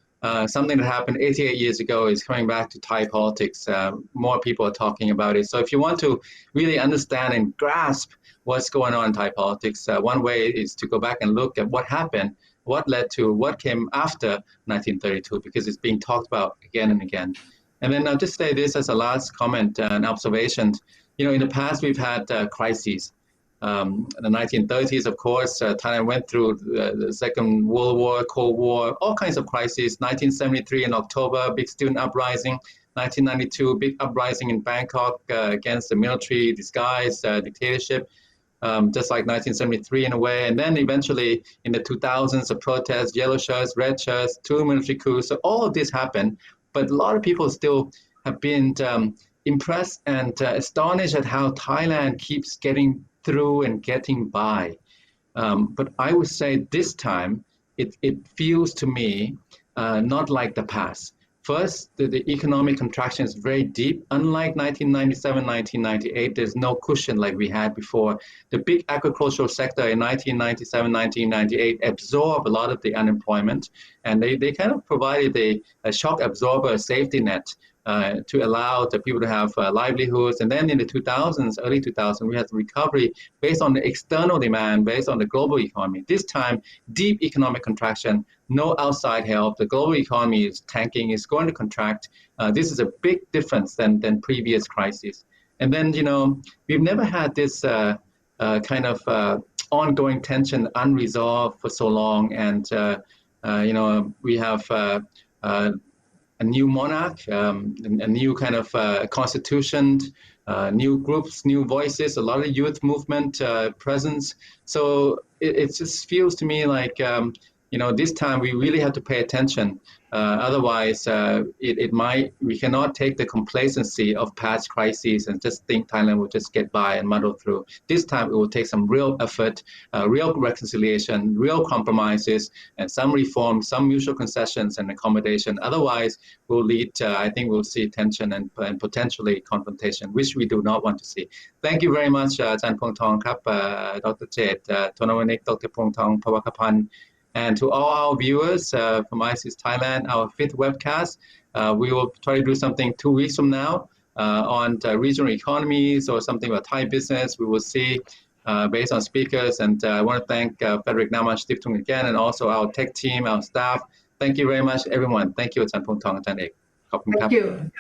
Speaker 1: something that happened 88 years ago is coming back to Thai politics. More people are talking about it. So if you want to really understand and grasp what's going on in Thai politics, one way is to go back and look at what happened, what led to, what came after 1932, because it's being talked about again and again. And then I'll just say this as a last comment and observation. In the past, we've had crises. In the 1930s, of course, Thailand went through the Second World War, Cold War, all kinds of crises. 1973 in October, big student uprising. 1992, big uprising in Bangkok against the military disguise, dictatorship, just like 1973 in a way. And then eventually in the 2000s, the protests, yellow shirts, red shirts, 2 military coups. So all of this happened. But a lot of people still have been impressed and astonished at how Thailand keeps getting through and getting by. But I would say this time, it feels to me not like the past. First, the economic contraction is very deep. Unlike 1997, 1998, there's no cushion like we had before. The big agricultural sector in 1997, 1998 absorbed a lot of the unemployment, and they kind of provided a shock absorber safety net to allow the people to have livelihoods. And then in the 2000s, early 2000s, we had the recovery based on the external demand, based on the global economy. This time, deep economic contraction, no outside help. The global economy is tanking, is going to contract. This is a big difference than previous crises. And then, we've never had this kind of ongoing tension unresolved for so long. And, we have a new monarch, a new kind of constitution, new groups, new voices, a lot of youth movement presence. So it just feels to me like, this time we really have to pay attention. Otherwise, we cannot take the complacency of past crises and just think Thailand will just get by and muddle through. This time it will take some real effort, real reconciliation, real compromises, and some reforms, some mutual concessions and accommodation. Otherwise, will lead to, I think we'll see tension and potentially confrontation, which we do not want to see. Thank you very much, Ajahn Pongtong, Dr. Chet, Tonavanik, Dr. Pongtong, Pawakapan. And to all our viewers from ISIS Thailand, our 5th webcast, we will try to do something 2 weeks from now on regional economies or something about Thai business. We will see based on speakers. And I want to thank Frederick Nama Stiftung again, and also our tech team, our staff. Thank you very much, everyone. Thank you, Ajahn Pongtong, Ajahn Ek.
Speaker 2: Thank you.